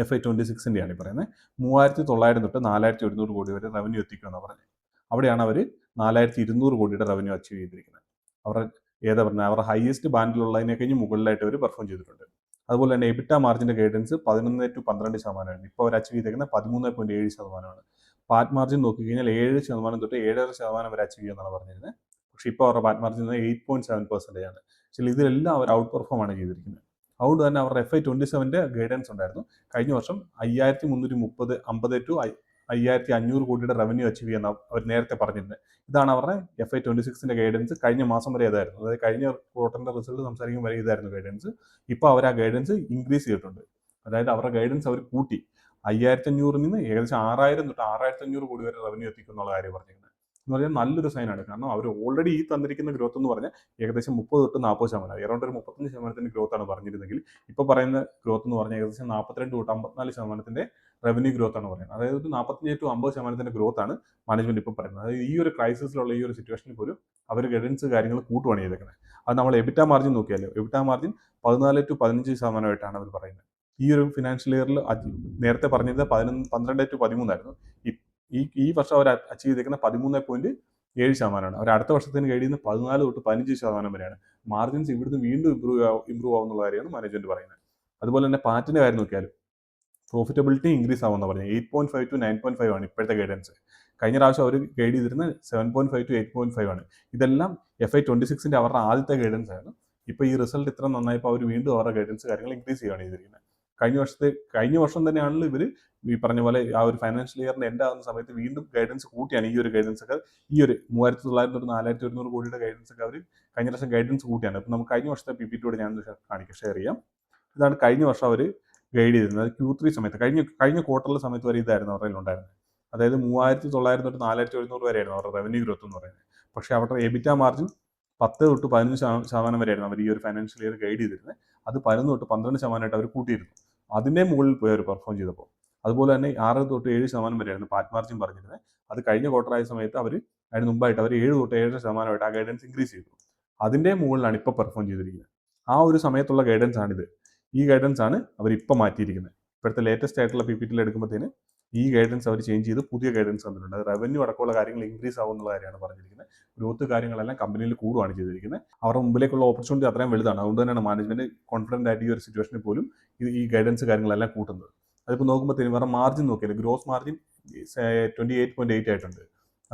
Speaker 1: FY26ൻ്റെയാണ് ഈ പറയുന്നത്. 3900 തൊട്ട് 4100 കോടി വരെ റവന്യൂ എത്തിക്കുമെന്നാണ് പറഞ്ഞത്. അവിടെയാണ് അവർ 4200 കോടിയുടെ റവന്യൂ അച്ചീവ് ചെയ്തിരിക്കുന്നത്. അവരുടെ പറഞ്ഞാൽ അവരുടെ ഹയസ്റ്റ് ബാൻഡിലുള്ളതിനെ കഴിഞ്ഞ് മുകളിലായിട്ട് അവർ പെർഫോം ചെയ്തിട്ടുണ്ട്. അതുപോലെ തന്നെ എബിറ്റ മാർജിന്റെ ഗൈഡൻസ് 11 to 12%. ഇപ്പോൾ അവർ അച്ചീവ് ചെയ്തേക്കുന്നത് 13.7%. പാറ്റ് മാർജിൻ നോക്കിക്കഴിഞ്ഞാൽ 7% തൊട്ട് 7.5% വരെ അച്ചീവ് ചെയ്യുമെന്നാണ് പറഞ്ഞിരുന്നത്. പക്ഷേ ഇപ്പോൾ അവരുടെ പാറ്റ് മാർജിൻ 8.7% ആണ്. പക്ഷേ ഇതിലെല്ലാം അവർ ഔട്ട് പെർഫോം ആണ് ചെയ്തിരിക്കുന്നത്. അതുകൊണ്ട് തന്നെ അവരുടെ FY27ന്റെ ഗൈഡൻസ് ഉണ്ടായിരുന്നു. കഴിഞ്ഞ വർഷം 5350 to 5500 കോടിയുടെ റവന്യൂ അച്ചീവ് ചെയ്യുന്ന അവർ നേരത്തെ പറഞ്ഞിരുന്നത്. ഇതാണ് അവരുടെ FY26ന്റെ ഗൈഡൻസ്. കഴിഞ്ഞ മാസം വരെ ഇതായിരുന്നു. അതായത് കഴിഞ്ഞ ക്വാർട്ടറിന്റെ റിസൾട്ട് സംസാരിക്കും വരെ ഇതായിരുന്നു ഗൈഡൻസ്. ഇപ്പോൾ അവർ ആ ഗൈഡൻസ് ഇൻക്രീസ് ചെയ്തിട്ടുണ്ട്. അതായത് അവരുടെ ഗൈഡൻസ് അവർ കൂട്ടി 5500 നിന്ന് ഏകദേശം 6000 തൊട്ട് 6500 കോടി വരെ റവന്യൂ എത്തിക്കും എന്നുള്ള കാര്യം പറഞ്ഞിരിക്കുന്നത്. എന്ന് പറഞ്ഞാൽ നല്ലൊരു സൈനാണ്. കാരണം അവർ ഓൾറെഡി ഈ തന്നിരിക്കുന്ന ഗ്രോത്ത് എന്ന് പറഞ്ഞാൽ ഏകദേശം 30 തൊട്ട് 40%, ഏറൗണ്ട് ഒരു 35% ഗ്രോത്ത് ആണ് പറഞ്ഞിരുന്നെങ്കിൽ ഇപ്പോൾ പറയുന്ന ഗ്രോത്ത് എന്ന് പറഞ്ഞാൽ ഏകദേശം 42 തൊട്ട് 54% റവന്യൂ ഗ്രോത്ത് ആണ് പറയുന്നത്. അതായത് 45 to 50% ഗ്രോത്ത് ആണ് മാനേജ്മെന്റ് ഇപ്പോൾ പറയുന്നത്. അതായത് ഈ ഒരു ക്രൈസിസിലുള്ള ഈ ഒരു സിറ്റുവേഷനിൽ പോലും അവർ ഗൈഡൻസ് കാര്യങ്ങൾ കൂട്ടുവാണ് ചെയ്തേക്കുന്നത്. അത് നമ്മൾ എബിറ്റ മാർജിൻ നോക്കിയാലോ, എബിറ്റ മാർജിൻ 14 to 15% അവർ പറയുന്നത്. ഈ ഒരു ഫിനാൻഷ്യൽ ഇയറിൽ നേരത്തെ പറഞ്ഞത് 12 to 13 ആയിരുന്നു. ഈ വർഷം അവർ അച്ചീവ് ചെയ്തേക്കുന്ന 13.7%. അവർ അടുത്ത വർഷത്തിന് കഴിയുന്ന 14 തൊട്ട് 15% വരെയാണ്. മാർജിൻസ് ഇവിടുന്ന് വീണ്ടും ഇമ്പ്രൂവ് ആവുന്നുള്ള കാര്യമാണ് മാനേജ്മെന്റ് പറയുന്നത്. അതുപോലെ തന്നെ പാറ്റിന്റെ കാര്യം നോക്കിയാലും പ്രോഫിറ്റബിലിറ്റി ഇൻക്രീസ് ആവുമെന്ന് പറഞ്ഞത് 8.5 to 9.5 ആണ് ഇപ്പോഴത്തെ ഗൈഡൻസ്. കഴിഞ്ഞ പ്രാവശ്യം അവർ ഗൈഡ് ചെയ്തിരുന്ന 7.5 to 8.5 ആണ്. ഇതെല്ലാം FY26 അവരുടെ ആദ്യത്തെ ഗൈഡൻസ് ആണ്. ഇപ്പോൾ ഈ റിസൾട്ട് ഇത്ര നന്നായപ്പോൾ അവർ വീണ്ടും അവരുടെ ഗൈഡൻസ് കാര്യങ്ങൾ ഇൻക്രീസ് ചെയ്യുകയാണ് ചെയ്തിരിക്കുന്നത്. കഴിഞ്ഞ വർഷം തന്നെയാണല്ലോ ഇവർ ഈ പറഞ്ഞ പോലെ ആ ഒരു ഫൈനാൻഷ്യൽ ഇയറിന്റെ എൻഡ് ആകുന്ന സമയത്ത് വീണ്ടും ഗൈഡൻസ് കൂട്ടിയാണ്. ഈ ഒരു ഗൈഡൻസ് ഒക്കെ ഈ ഒരു 3900 തൊട്ട് 4100 കോടിയുടെ ഗൈഡൻസ് ഒക്കെ അവർ കഴിഞ്ഞ വർഷം ഗൈഡൻസ് കൂട്ടിയാണ്. ഇപ്പം നമുക്ക് കഴിഞ്ഞ വർഷത്തെ PPT ഞാൻ ഷെയർ ചെയ്യാം. ഇതാണ് കഴിഞ്ഞ വർഷം അവർ ഗൈഡ് ചെയ്തിരുന്നത്. Q3 സമയത്ത് കഴിഞ്ഞ ക്വാർട്ടറിലെ സമയത്ത് വരെ ഇതായിരുന്നു അവരുടെ ഉണ്ടായിരുന്നത്. അതായത് 3900 തൊട്ട് 4100 വരെയായിരുന്നു അവരുടെ റവന്യൂ ഗ്രോത്ത് എന്ന് പറയുന്നത്. പക്ഷേ അവരുടെ EBITDA മാർജിൻ 10 തൊട്ട് 15% വരെയായിരുന്നു അവർ ഈ ഒരു ഫൈനാൻഷ്യൽ ഇയർ ഗൈഡ് ചെയ്തിരുന്നത്. അത് 11 തൊട്ട് 12% അവർ കൂട്ടിയിരുന്നു. അതിൻ്റെ മുകളിൽ പോയി അവർ പെർഫോം ചെയ്തപ്പോൾ. അതുപോലെ തന്നെ 6 തൊട്ട് 7% വരെയായിരുന്നു പാറ്റ് മാർജിൻ പറഞ്ഞിരുന്നത്. അത് കഴിഞ്ഞ ക്വാർട്ടർ ആയ സമയത്ത് അതിന് മുമ്പായിട്ട് അവർ 7 തൊട്ട് 7% ആ ഗൈഡൻസ് ഇൻക്രീസ് ചെയ്തു. അതിൻ്റെ മുകളിലാണ് ഇപ്പോൾ പെർഫോം ചെയ്തിരിക്കുന്നത്. ആ ഒരു സമയത്തുള്ള ഗൈഡൻസ് ആണിത്. ഈ ഗൈഡൻസ് ആണ് അവർ ഇപ്പോൾ മാറ്റിയിരിക്കുന്നത്. ഇപ്പോഴത്തെ ലേറ്റസ്റ്റ് ആയിട്ടുള്ള PPT എടുക്കുമ്പോഴത്തേന് ഈ ഗൈഡൻസ് അവർ ചേഞ്ച് ചെയ്ത് പുതിയ ഗൈഡൻസ് വന്നിട്ടുണ്ട്. അത് റവന്യൂ അടക്കമുള്ള കാര്യങ്ങൾ ഇൻക്രീസ് ആവുന്നുള്ള കാര്യമാണ് പറഞ്ഞിരിക്കുന്നത്. ഗ്രോത്ത് കാര്യങ്ങളെല്ലാം കമ്പനിയിൽ കൂടുകയാണ് ചെയ്തിരിക്കുന്നത്. അവരുടെ മുമ്പിലേക്കുള്ള ഓപ്പർച്യൂണിറ്റി അത്രയും വലുതാണ്. അതുകൊണ്ട് തന്നെയാണ് മാനേജ്മെന്റ് കോൺഫിഡന്റ് ആയിട്ട് ഈ ഒരു സിറ്റുവേഷനിൽ പോലും ഈ ഗൈഡൻസ് കാര്യങ്ങളെല്ലാം കൂട്ടുന്നത്. അതിപ്പോൾ നോക്കുമ്പോഴത്തേനും ഇവരുടെ മാർജിൻ നോക്കിയാൽ ഗ്രോസ് മാർജിൻ 28.8 ആയിട്ടുണ്ട്.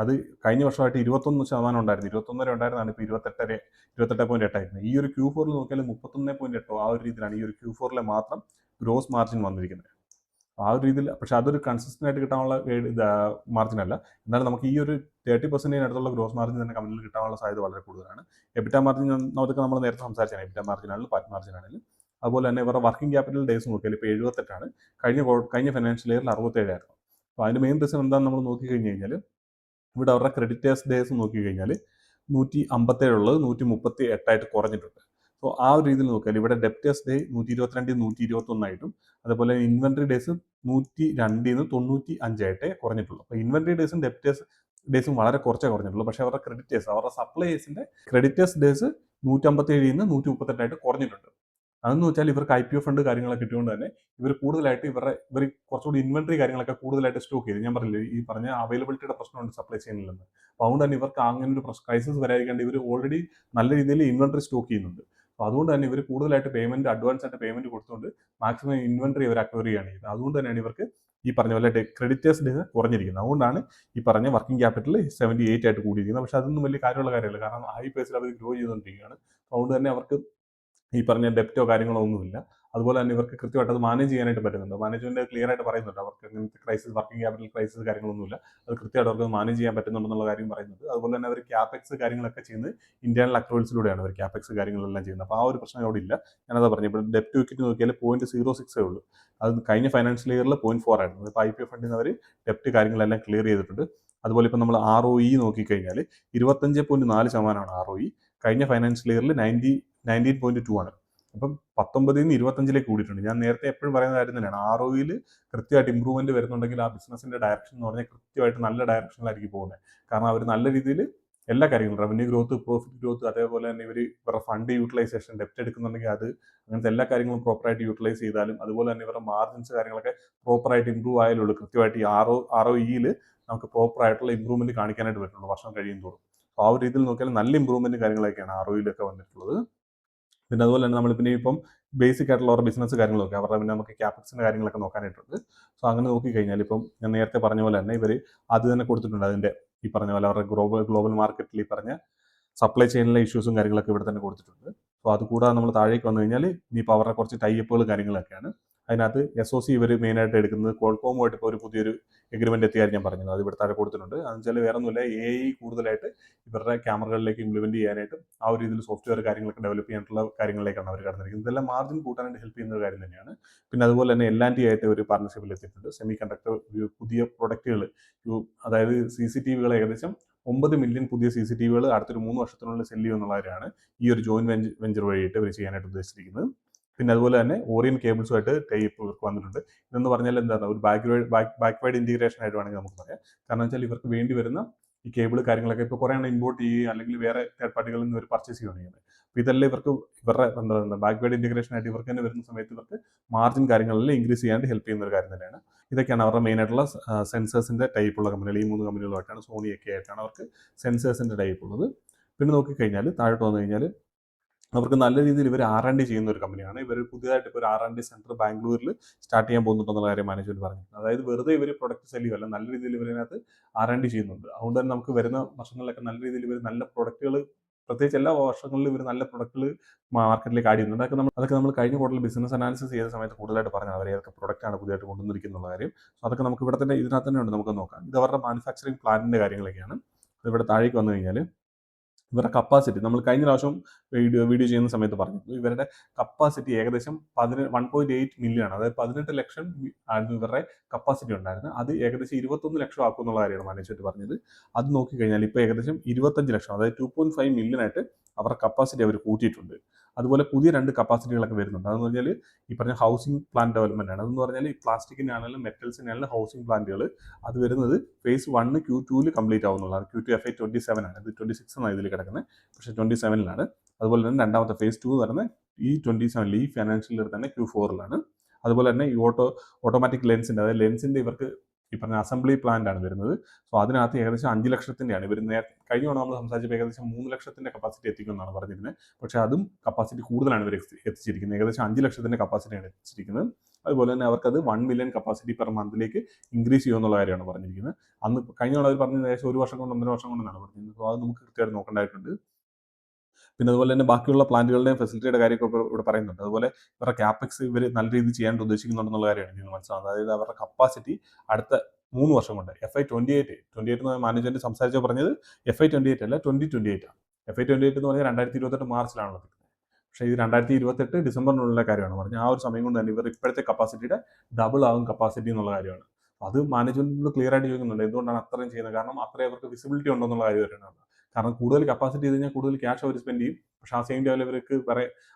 Speaker 1: അത് കഴിഞ്ഞ വർഷമായിട്ട് 21% ഉണ്ടായിരുന്നു. 21 ഉണ്ടായിരുന്നതാണ് ഇപ്പോൾ 28.8 ആയിരുന്നു. ഈ ഒരു Q4 നോക്കിയാൽ 31.8 ആ ഒരു രീതിയിലാണ് ഈ ഒരു Q4 മാത്രം ഗ്രോസ് മാർജിൻ വന്നിരിക്കുന്നത്. ആ ഒരു രീതിയിൽ. പക്ഷെ അതൊരു കൺസിസ്റ്റന്റ് ആയിട്ട് കിട്ടാനുള്ള മാർജിൻ അല്ല. എന്നാലും നമുക്ക് ഈ ഒരു 30% അടുത്തുള്ള ഗ്രോസ് മാർജിൻ തന്നെ കമ്പനിയിൽ കിട്ടാനുള്ള സാധ്യത വളരെ കൂടുതലാണ്. EBITDA മാർജിൻ അതൊക്കെ നമ്മൾ നേരത്തെ സംസാരിച്ചാണ്. EBITDA മാർജിൻ ആണെങ്കിലും പാറ്റ് മാർജിൻ ആണെങ്കിലും. അതുപോലെ തന്നെ ഇവരുടെ വർക്കിംഗ് ക്യാപിറ്റൽ ഡേയ്സ് നോക്കിയാൽ ഇപ്പോൾ 78 ആണ്. കഴിഞ്ഞ ഫൈനാൻഷ്യൽ ഇയറിൽ 67 ആയിരുന്നു. അപ്പോൾ അതിൻ്റെ മെയിൻ റീസൺ എന്താണെന്ന് നമ്മൾ നോക്കി കഴിഞ്ഞ് കഴിഞ്ഞാൽ ഇവിടെ അവരുടെ ക്രെഡിറ്റേഴ്സ് ഡേയ്സ് നോക്കി കഴിഞ്ഞാൽ 157 ഉള്ളത് 138 ആയിട്ട് കുറഞ്ഞിട്ടുണ്ട്. അപ്പോൾ ആ ഒരു രീതിയിൽ നോക്കിയാൽ ഇവിടെ ഡെപ്റ്റേഴ്സ് ഡേ 122 121 ആയിട്ടും അതുപോലെ ഇൻവെന്ററി ഡേയ്സ് 102 95 ആയിട്ടേ കുറഞ്ഞിട്ടുള്ളൂ. അപ്പോൾ ഇൻവെന്ററി ഡേയ്സും ഡെപ്റ്റേഴ്സ് ഡേയ്സും വളരെ കുറഞ്ഞിട്ടുള്ളൂ. പക്ഷേ അവരുടെ അവരുടെ സപ്ലൈസിന്റെ ക്രെഡിറ്റേഴ്സ് ഡേയ്സ് 157 138 ആയിട്ട് കുറഞ്ഞിട്ടുണ്ട്. അതെന്ന് വെച്ചാൽ ഇവർക്ക് IPO ഫണ്ട് കാര്യങ്ങളൊക്കെ കിട്ടിയതുകൊണ്ട് തന്നെ ഇവർ കൂടുതലായിട്ട് ഇവർ കുറച്ചുകൂടി ഇൻവെന്ററി കാര്യങ്ങളൊക്കെ കൂടുതലായിട്ട് സ്റ്റോക്ക് ചെയ്തു. ഞാൻ പറഞ്ഞില്ലേ ഈ പറഞ്ഞ അവൈലബിലിറ്റിയുടെ പ്രശ്നമുണ്ട് സപ്ലൈ ചെയിനിൽ നിന്ന്. അപ്പോൾ അതുകൊണ്ട് തന്നെ ഇവർക്ക് അങ്ങനെ ഒരു ക്രൈസിസ് വരാതിരിക്കാണ്ട് ഇവർ ഓൾറെഡി നല്ല രീതിയിൽ ഇൻവെന്ററി സ്റ്റോക്ക് ചെയ്യുന്നുണ്ട്. അപ്പോൾ അതുകൊണ്ട് തന്നെ ഇവർ കൂടുതലായിട്ട് അഡ്വാൻസ് ആയിട്ട് പേയ്മെന്റ് കൊടുത്തുകൊണ്ട് മാക്സിമം ഇൻവെന്ററി അവർ അക്വയർ ചെയ്യുകയാണ് ചെയ്തത്. അതുകൊണ്ട് തന്നെയാണ് ഇവർക്ക് ഈ പറഞ്ഞ പോലെ ക്രെഡിറ്റേഴ്സ് ഡേ കുറഞ്ഞിരിക്കുന്നത്. അതുകൊണ്ടാണ് ഈ പറഞ്ഞ വർക്കിംഗ് ക്യാപിറ്റൽ 78 ആയിട്ട് കൂടിയിരിക്കുന്നത്. പക്ഷേ അതൊന്നും വലിയ കാര്യമുള്ള കാര്യമല്ല. കാരണം ഹൈ പേസിൽ അവർ ഗ്രോ ചെയ്തുകൊണ്ടിരിക്കുകയാണ്. അതുകൊണ്ട് തന്നെ അവർക്ക് ഈ പറഞ്ഞ ഡെപ്റ്റോ കാര്യങ്ങളോ ഒന്നുമില്ല. അതുപോലെ തന്നെ ഇവർക്ക് കൃത്യമായിട്ട് അത് മാനേജ് ചെയ്യാനായിട്ട് പറ്റുന്നുണ്ട്. മാനേജ്മെന്റ് ക്ലിയർ ആയിട്ട് പറയുന്നുണ്ട് അവർക്ക് അങ്ങനത്തെ വർക്കിംഗ് ക്യാപിറ്റൽ ക്രൈസിസ് കാര്യങ്ങളൊന്നുമില്ല. അത് കൃത്യമായിട്ട് അവർക്ക് മാനേജ് ചെയ്യാൻ പറ്റുന്നുണ്ടെന്നുള്ള കാര്യം പറയുന്നുണ്ട്. അതുപോലെ തന്നെ അവർ ക്യാപെക്സ് കാര്യങ്ങളൊക്കെ ചെയ്യുന്നത് ഇന്റേണൽ അക്രൂവൽസിലൂടെയാണ് അവർ ക്യാപെക്സ് കാര്യങ്ങളെല്ലാം ചെയ്യുന്നത്. അപ്പോൾ ആ ഒരു പ്രശ്നം അവിടെ ഇല്ല. ഞാനതാ പറഞ്ഞു. ഇപ്പോൾ ഡെപ്റ്റ് വിക്കറ്റ് നോക്കിയാൽ 0.06 ഉള്ളൂ. അത് കഴിഞ്ഞ ഫൈനാൻഷ്യൽ ഇയറിൽ 0.4 ആയിരുന്നു. ഇപ്പോൾ IPO ഫണ്ടിൽ നിന്ന് അവർ ഡെപ്റ്റ് കാര്യങ്ങളെല്ലാം ക്ലിയർ ചെയ്തിട്ടുണ്ട്. അതുപോലെ ഇപ്പോൾ നമ്മൾ ROE നോക്കിക്കഴിഞ്ഞാൽ 25.4% ROE. കഴിഞ്ഞ ഫൈനാൻഷ്യൽ ഇയറിൽ 19.2 ആണ്. അപ്പം 19 25 കൂടിയിട്ടുണ്ട്. ഞാൻ നേരത്തെ എപ്പോഴും പറയുന്ന കാര്യം തന്നെയാണ്. ROEയിൽ കൃത്യമായിട്ട് ഇമ്പ്രൂവ്മെന്റ് വരുന്നുണ്ടെങ്കിൽ ആ ബിസിനസിന്റെ ഡയറക്ഷൻ എന്ന് പറഞ്ഞാൽ കൃത്യമായിട്ട് നല്ല ഡയറക്ഷനിലായിരിക്കും പോകുന്നത്. കാരണം അവർ നല്ല രീതിയിൽ എല്ലാ കാര്യങ്ങളും റവന്യൂ ഗ്രോത്ത്, പ്രോഫിറ്റ് ഗ്രോത്ത്, അതേപോലെ തന്നെ ഇവരുടെ ഫണ്ട് യൂട്ടിലൈസേഷൻ, ഡെപ്റ്റ് എടുക്കുന്നുണ്ടെങ്കിൽ അത് അങ്ങനത്തെ എല്ലാ കാര്യങ്ങളും പ്രോപ്പറായിട്ട് യൂട്ടിലൈസ് ചെയ്താലും അതുപോലെ തന്നെ ഇവരുടെ മാർജിൻസ് കാര്യങ്ങളൊക്കെ പ്രോപ്പറായിട്ട് ഇമ്പ്രൂവ് ആയാലുള്ളൂ കൃത്യമായിട്ട് ഈ ROEയിൽ നമുക്ക് പ്രോപ്പറായിട്ടുള്ള ഇമ്പ്രൂവ്മെന്റ് കാണിക്കാനായിട്ട് പറ്റുള്ളൂ വർഷം കഴിയുമ്പോഴും. അപ്പോൾ ആ ഒരു രീതിയിൽ നോക്കിയാൽ നല്ല ഇമ്പ്രൂവ്മെന്റ് കാര്യങ്ങളൊക്കെയാണ് ROEയിലൊക്കെ വന്നിട്ടുള്ളത്. പിന്നെ അതുപോലെ തന്നെ നമ്മൾ പിന്നെ ഇപ്പം ബേസിക് ആയിട്ടുള്ള അവരുടെ ബിസിനസ് കാര്യങ്ങളൊക്കെ അവരുടെ പിന്നെ നമുക്ക് ക്യാപെക്സിൻ്റെ കാര്യങ്ങളൊക്കെ നോക്കാനായിട്ടുണ്ട്. സോ അങ്ങനെ നോക്കിക്കഴിഞ്ഞാൽ ഇപ്പം ഞാൻ നേരത്തെ പറഞ്ഞ പോലെ തന്നെ ഇവർ അത് തന്നെ കൊടുത്തിട്ടുണ്ട്. അതിൻ്റെ ഈ പറഞ്ഞ പോലെ അവരുടെ ഗ്ലോബൽ മാർക്കറ്റിൽ ഈ പറഞ്ഞ സപ്ലൈ ചെയിനിലെ ഇഷ്യൂസും കാര്യങ്ങളൊക്കെ ഇവിടെ തന്നെ കൊടുത്തിട്ടുണ്ട്. സോ അത് കൂടാതെ നമ്മൾ താഴേക്ക് വന്നു കഴിഞ്ഞാൽ ഇനിയിപ്പോൾ അവരുടെ കുറച്ച് ടൈപ്പുകൾ കാര്യങ്ങളൊക്കെയാണ്. അതിനകത്ത് SOC ഇവർ മെയിനായിട്ട് എടുക്കുന്നത് കോൾകോമുമായിട്ട് ഇപ്പോൾ ഒരു പുതിയൊരു എഗ്രിമെന്റ് എത്തിയാൽ ഞാൻ പറഞ്ഞത് അത് ഇവിടെ താഴെ കൊടുത്തിട്ടുണ്ട്. അതെന്ന് വെച്ചാൽ വേറെ ഒന്നുമില്ല, AI കൂടുതലായിട്ട് ഇവരുടെ ക്യാമറകളിലേക്ക് ഇംപ്ലിമെന്റ് ചെയ്യാനായിട്ടും ആ ഒരു രീതിയിൽ സോഫ്റ്റ്വെയർ കാര്യങ്ങളൊക്കെ ഡെവലപ്പ് ചെയ്യാനുള്ള കാര്യങ്ങളിലേക്കാണ് അവർ കടന്നിരിക്കുന്നത്. ഇതെല്ലാം മാർജിൻ കൂട്ടാനായിട്ട് ഹെൽപ്പ് ചെയ്യുന്ന ഒരു കാര്യം തന്നെയാണ്. പിന്നെ അതുപോലെ തന്നെ L&T ആയിട്ട് ഒരു പാർട്ണർഷിപ്പിൽ എത്തിയിട്ടുണ്ട്. സെമി കണ്ടക്ടർ പുതിയ പ്രൊഡക്റ്റുകൾ, അതായത് CCTVകൾ ഏകദേശം 9 മില്യൺ പുതിയ CCTVകൾ അടുത്തൊരു 3 വർഷത്തിനുള്ളിൽ സെല്ല് ചെയ്യുന്നുള്ളവരാണ് ഈ ഒരു ജോയിന്റ് വെഞ്ചർ വഴിയിട്ട് ഇവർ ചെയ്യാനായിട്ട് ഉദ്ദേശിച്ചിരിക്കുന്നത്. പിന്നെ അതുപോലെ തന്നെ ഓറിയൻ കേബിൾസുമായിട്ട് ടൈപ്പ് ഇവർക്ക് വന്നിട്ടുണ്ട്. ഇതെന്ന് പറഞ്ഞാൽ എന്താണ് ഒരു ബാക്ക്വേർഡ് ഇൻറ്റിഗ്രേഷൻ ആയിട്ട് വേണമെങ്കിൽ നമുക്ക് പറയാം. കാരണം വെച്ചാൽ ഇവർക്ക് വേണ്ടി വരുന്ന ഈ കേബിൾ കാര്യങ്ങളൊക്കെ ഇപ്പോൾ കുറേ ഇമ്പോർട്ട് ചെയ്യുക അല്ലെങ്കിൽ വേറെ തേർഡ് പാർട്ടികളിൽ നിന്ന് ഇവർ പർച്ചേസ് ചെയ്യുകയാണ്. അപ്പോൾ ഇതെല്ലാം ഇവരുടെ എന്താ ബാക്ക്വേർഡ് ഇൻറ്റിഗ്രേഷൻ ആയിട്ട് ഇവർക്ക് തന്നെ വരുന്ന സമയത്ത് ഇവർക്ക് മാർജിൻ കാര്യങ്ങളെല്ലാം ഇൻക്രീസ് ചെയ്യാനായിട്ട് ഹെൽപ്പ് ചെയ്യുന്ന ഒരു കാര്യം തന്നെയാണ്. ഇതൊക്കെയാണ് അവരുടെ മെയിൻ ആയിട്ടുള്ള സെൻസേഴ്സിൻ്റെ ടൈപ്പുള്ള കമ്പനികൾ. ഈ 3 കമ്പനികളുമായിട്ടാണ്, സോണിയൊക്കെ ആയിട്ടാണ് അവർക്ക് സെൻസേഴ്സിൻ്റെ ടൈപ്പ് ഉള്ളത്. പിന്നെ നോക്കിക്കഴിഞ്ഞാൽ താഴോട്ട് വന്നു കഴിഞ്ഞാൽ അവർക്ക് നല്ല രീതിയിൽ ഇവർ R&D ചെയ്യുന്ന ഒരു കമ്പനിയാണ്. ഇവർ പുതിയതായിട്ട് ഇപ്പോൾ ഒരു R&D സെന്റർ ബാംഗ്ലൂരിൽ സ്റ്റാർട്ട് ചെയ്യാൻ പോകുന്നുണ്ടെന്നുള്ള കാര്യം മാനേജ്മെന്റ് പറഞ്ഞിട്ടുണ്ട്. അതായത് വെറുതെ ഇവർ പ്രൊഡക്റ്റ് സെല് ചെയ്യുകയല്ല, നല്ല രീതിയിൽ ഇവരതിനകത്ത് R&D ചെയ്യുന്നുണ്ട്. അതുകൊണ്ട് തന്നെ നമുക്ക് വരുന്ന വർഷങ്ങളിലൊക്കെ നല്ല രീതിയിൽ ഇവർ നല്ല പ്രൊഡക്റ്റുകൾ, പ്രത്യേകിച്ച് എല്ലാ വർഷങ്ങളിലും ഇവർ നല്ല പ്രൊഡക്റ്റുകൾ മാർക്കറ്റിലേക്ക് ആഡ് ചെയ്യുന്നുണ്ട്. അതൊക്കെ നമ്മൾ കഴിഞ്ഞ ക്വാർട്ടറിൽ ബിസിനസ് അനാലിസിസ് ചെയ്ത സമയത്ത് കൂടുതലായിട്ട് പറഞ്ഞത് അവർ ഏതൊക്കെ പ്രൊഡക്റ്റാണ് പുതിയതായിട്ട് കൊണ്ടുവന്നിരിക്കുന്ന കാര്യം. സോ അതൊക്കെ നമുക്ക് ഇവിടെ തന്നെ ഇതിനകത്ത് തന്നെ ഉണ്ട്, നമുക്ക് നോക്കാം. ഇത് അവരുടെ മാനുഫാക്ചറിങ് പ്ലാന്റിന്റെ കാര്യങ്ങളൊക്കെയാണ്. ഇവിടെ താഴേക്ക് വന്നു കഴിഞ്ഞാൽ ഇവരുടെ കപ്പാസിറ്റി നമ്മൾ കഴിഞ്ഞ പ്രാവശ്യം വീഡിയോ ചെയ്യുന്ന സമയത്ത് പറഞ്ഞിരുന്നു. ഇവരുടെ കപ്പാസിറ്റി ഏകദേശം 1.8 മില്യൺ ആണ്. അതായത് 18 ലക്ഷം ആയിരുന്നു ഇവരുടെ കപ്പാസിറ്റി ഉണ്ടായിരുന്നത്. അത് ഏകദേശം 21 ലക്ഷം ആക്കും എന്നുള്ള കാര്യമാണ് മാനേജ്മെന്റ് പറഞ്ഞത്. അത് നോക്കിക്കഴിഞ്ഞാൽ ഇപ്പോൾ ഏകദേശം 25 ലക്ഷം, അതായത് 2.5 മില്യൺ ആയിട്ട് അവരുടെ കപ്പാസിറ്റി അവർ കൂട്ടിയിട്ടുണ്ട്. അതുപോലെ പുതിയ 2 കപ്പാസിറ്റികളൊക്കെ വരുന്നുണ്ട്. അതെന്ന് പറഞ്ഞാൽ ഈ പറഞ്ഞ ഹൗസിംഗ് പ്ലാന്റ് ഡെവലപ്മെന്റ് ആണ്. അതെന്ന് പറഞ്ഞാൽ ഈ പ്ലാസ്റ്റിക്കിൻ്റെ ആണെങ്കിലും മെറ്റൽസിൻ്റെ ആണെങ്കിലും ഹൗസിംഗ് പ്ലാന്റുകൾ അത് വരുന്നത് face 1 Q2 complete ആവുന്നുള്ളതാണ്. Q2 FY 27 ആണ്. ഇത് 26 ആണ് ഇതിൽ കിടക്കുന്നത്, പക്ഷേ 27 അതുപോലെ തന്നെ രണ്ടാമത്തെ ഫേസ് 2 എന്ന് പറയുന്നത് ഈ 27 ഈ ഫൈനാൻഷ്യൽ ഇയർ തന്നെ Q4 അതുപോലെ തന്നെ ഈ ഓട്ടോമാറ്റിക് ലെൻസിൻ്റെ, അതായത് ലെൻസിൻ്റെ ഇവർക്ക് ഈ പറഞ്ഞ അസംബ്ലി പ്ലാന്റ് ആണ് വരുന്നത്. സോ അതിനകത്ത് ഏകദേശം 5 ലക്ഷത്തിൻ്റെയാണ് ഇവർ കഴിഞ്ഞ തവണ നമ്മൾ സംസാരിച്ചപ്പോൾ ഏകദേശം 3 ലക്ഷത്തിൻ്റെ കപ്പാസിറ്റി എത്തിക്കുമെന്നാണ് പറഞ്ഞിരുന്നത്. പക്ഷേ അതും കപ്പാസിറ്റി കൂടുതലാണ് ഇവർ എത്തിച്ചിരിക്കുന്നത്. ഏകദേശം 5 ലക്ഷത്തിൻ്റെ കപ്പാസിറ്റിയാണ് എത്തിച്ചിരിക്കുന്നത്. അതുപോലെ തന്നെ അവർക്കത് 1 മില്യൺ കപ്പാസിറ്റി പെർ മന്തിലേക്ക് ഇൻക്രീസ് ചെയ്യുമെന്നുള്ള കാര്യമാണ് പറഞ്ഞിരിക്കുന്നത്. അന്ന് കഴിഞ്ഞ തവണ അവർ പറഞ്ഞത് ഏകദേശം 1 വർഷം കൊണ്ട് 1.5 വർഷം കൊണ്ടെന്നാണ് പറഞ്ഞിരുന്നത്. സോ അത് നമുക്ക് കൃത്യമായിട്ട് നോക്കേണ്ടതായിട്ടുണ്ട്. പിന്നെ അതുപോലെ തന്നെ ബാക്കിയുള്ള പ്ലാന്റുകളുടെയും ഫെസിലിറ്റിയുടെ കാര്യമൊക്കെ ഇവിടെ പറയുന്നുണ്ട്. അതുപോലെ ഇവരുടെ ക്യാപെക്സ് ഇവർ നല്ല രീതിയിൽ ചെയ്യാൻ ഉദ്ദേശിക്കുന്നുണ്ടെന്നുള്ള കാര്യമാണ് നിങ്ങൾ മനസ്സിലാവുന്നത്. അതായത് അവരുടെ കപ്പാസിറ്റി അടുത്ത 3 വർഷം കൊണ്ട് FY 28 മാനേജ്മെന്റ് സംസാരിച്ച് പറഞ്ഞത് FY 28 അല്ല 2028 ആണ്. FY 28 എന്ന് പറഞ്ഞാൽ 2028 മാർച്ചിലാണുള്ളത്. പക്ഷേ ഇത് 2028 ഡിസംബറിനുള്ള കാര്യമാണ് പറഞ്ഞത്. ആ ഒരു സമയം കൊണ്ട് തന്നെ ഇവർ ഇപ്പോഴത്തെ കപ്പാസിറ്റിയുടെ ഡബിൾ ആകും കപ്പാസിറ്റി എന്നുള്ള കാര്യമാണ്. അത് മാനേജ്മെന്റിനോട് ക്ലിയർ ആയിട്ട് ചോദിക്കുന്നുണ്ട്, എന്തുകൊണ്ടാണ് അത്രയും ചെയ്യുന്നത്, കാരണം അത്രയും അവർക്ക് വിസിബിലിറ്റി ഉണ്ടോ എന്നുള്ള കാര്യം വരുന്നത്. കാരണം കൂടുതൽ കപ്പാസിറ്റി ചെയ്ത് കഴിഞ്ഞാൽ കൂടുതൽ ക്യാഷ് അവർ സ്പെൻഡ് ചെയ്യും. പക്ഷേ ആ സെയിം ടൈമിൽ ഇവർക്ക്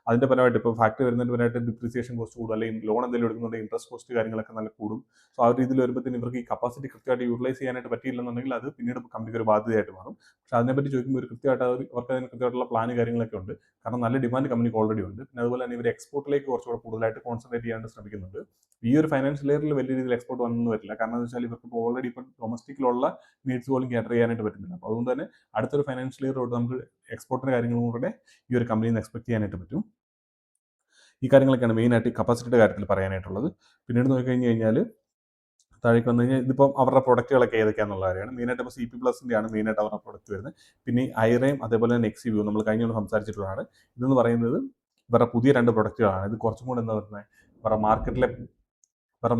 Speaker 1: അതിന്റെ പരമായിട്ട് ഇപ്പോൾ ഫാക്ടറി വരുന്നതിന്റെ പരമായിട്ട് ഡിപ്രീസിയേഷൻ കോസ്റ്റ് കൂടും, അല്ലെങ്കിൽ ലോൺ എന്തെങ്കിലും എടുക്കുന്നുണ്ടെങ്കിൽ ഇൻട്രസ്റ്റ് കോസ്റ്റ് കാര്യങ്ങളൊക്കെ നല്ല കൂടും. സോ ആ ഒരു രീതിയിൽ വരുമ്പോഴത്തേന് ഇവർക്ക് ഈ കപ്പാസിറ്റി കൃത്യമായിട്ട് യൂട്ടിലൈസ് ചെയ്യാനായിട്ട് പറ്റിയില്ലെന്നുണ്ടെങ്കിൽ അത് പിന്നീട് കമ്പനിക്ക് ഒരു ബാധ്യതയായിട്ട് മാറും. പക്ഷേ അതിനെപ്പറ്റി ചോദിക്കുമ്പോൾ ഒരു കൃത്യമായിട്ട് അവർക്ക് അതിന് കൃത്യമായിട്ടുള്ള പ്ലാൻ കാര്യങ്ങളൊക്കെ ഉണ്ട്. കാരണം നല്ല ഡിമാൻഡ് കമ്പനിക്ക് ഓൾറെഡി ഉണ്ട്. പിന്നെ അതുപോലെ തന്നെ ഇവർ എക്സ്പോർട്ടിലേക്ക് കുറച്ചുകൂടെ കൂടുതലായിട്ട് കോൺസെൻട്രേറ്റ് ചെയ്യാനായിട്ട് ശ്രമിക്കുന്നുണ്ട്. ഈ ഒരു ഫൈനാൻഷ്യൽ ഇയറിൽ വലിയ രീതിയിൽ എക്സ്പോർട്ട് വന്നൊന്നും വരില്ല. കാരണം എന്ന് വെച്ചാൽ ഇവർക്ക് ഓൾറെഡി ഇപ്പം ഡൊമസ്റ്റിക്കിലുള്ള നീഡ്സ് പോലും ക്യാറ്റർ ചെയ്യാനായിട്ട് പറ്റുന്നില്ല. അപ്പോൾ അതുകൊണ്ട് തന്നെ അടുത്തൊരു ഫൈനാൻഷ്യൽ ഇയർ തൊട്ട് നമുക്ക് എക്സ്പോർട്ടിന്റെ കാര്യങ്ങളും കൂടെ ഈ ഒരു കമ്പനിയിൽ നിന്ന് എക്സ്പെക്ട് ചെയ്യാനായിട്ട് പറ്റും. ഈ കാര്യങ്ങളൊക്കെയാണ് മെയിനായിട്ട് കപ്പാസിറ്റിയുടെ കാര്യത്തിൽ പറയാനായിട്ടുള്ളത്. പിന്നീട് നോക്കിക്കഴിഞ്ഞ് കഴിഞ്ഞാൽ താഴേക്ക് വന്നു കഴിഞ്ഞാൽ ഇതിപ്പോൾ അവരുടെ പ്രൊഡക്റ്റുകളൊക്കെ ഏതൊക്കെയാണെന്നുള്ള കാര്യമാണ്. മെയിനായിട്ട് ഇപ്പോൾ CP+ൻ്റെ ആണ് മെയിനായിട്ട് അവരുടെ പ്രൊഡക്റ്റ് വരുന്നത്. പിന്നെ ഐറയും അതേപോലെ തന്നെ XCView നമ്മൾ കഴിഞ്ഞ സംസാരിച്ചിട്ടുള്ളതാണ്. ഇതെന്ന് പറയുന്നത് ഇവരുടെ പുതിയ 2 പ്രൊഡക്റ്റുകളാണ്. ഇത് കുറച്ചും കൂടെ എന്താ പറയുന്നത് ഇവരുടെ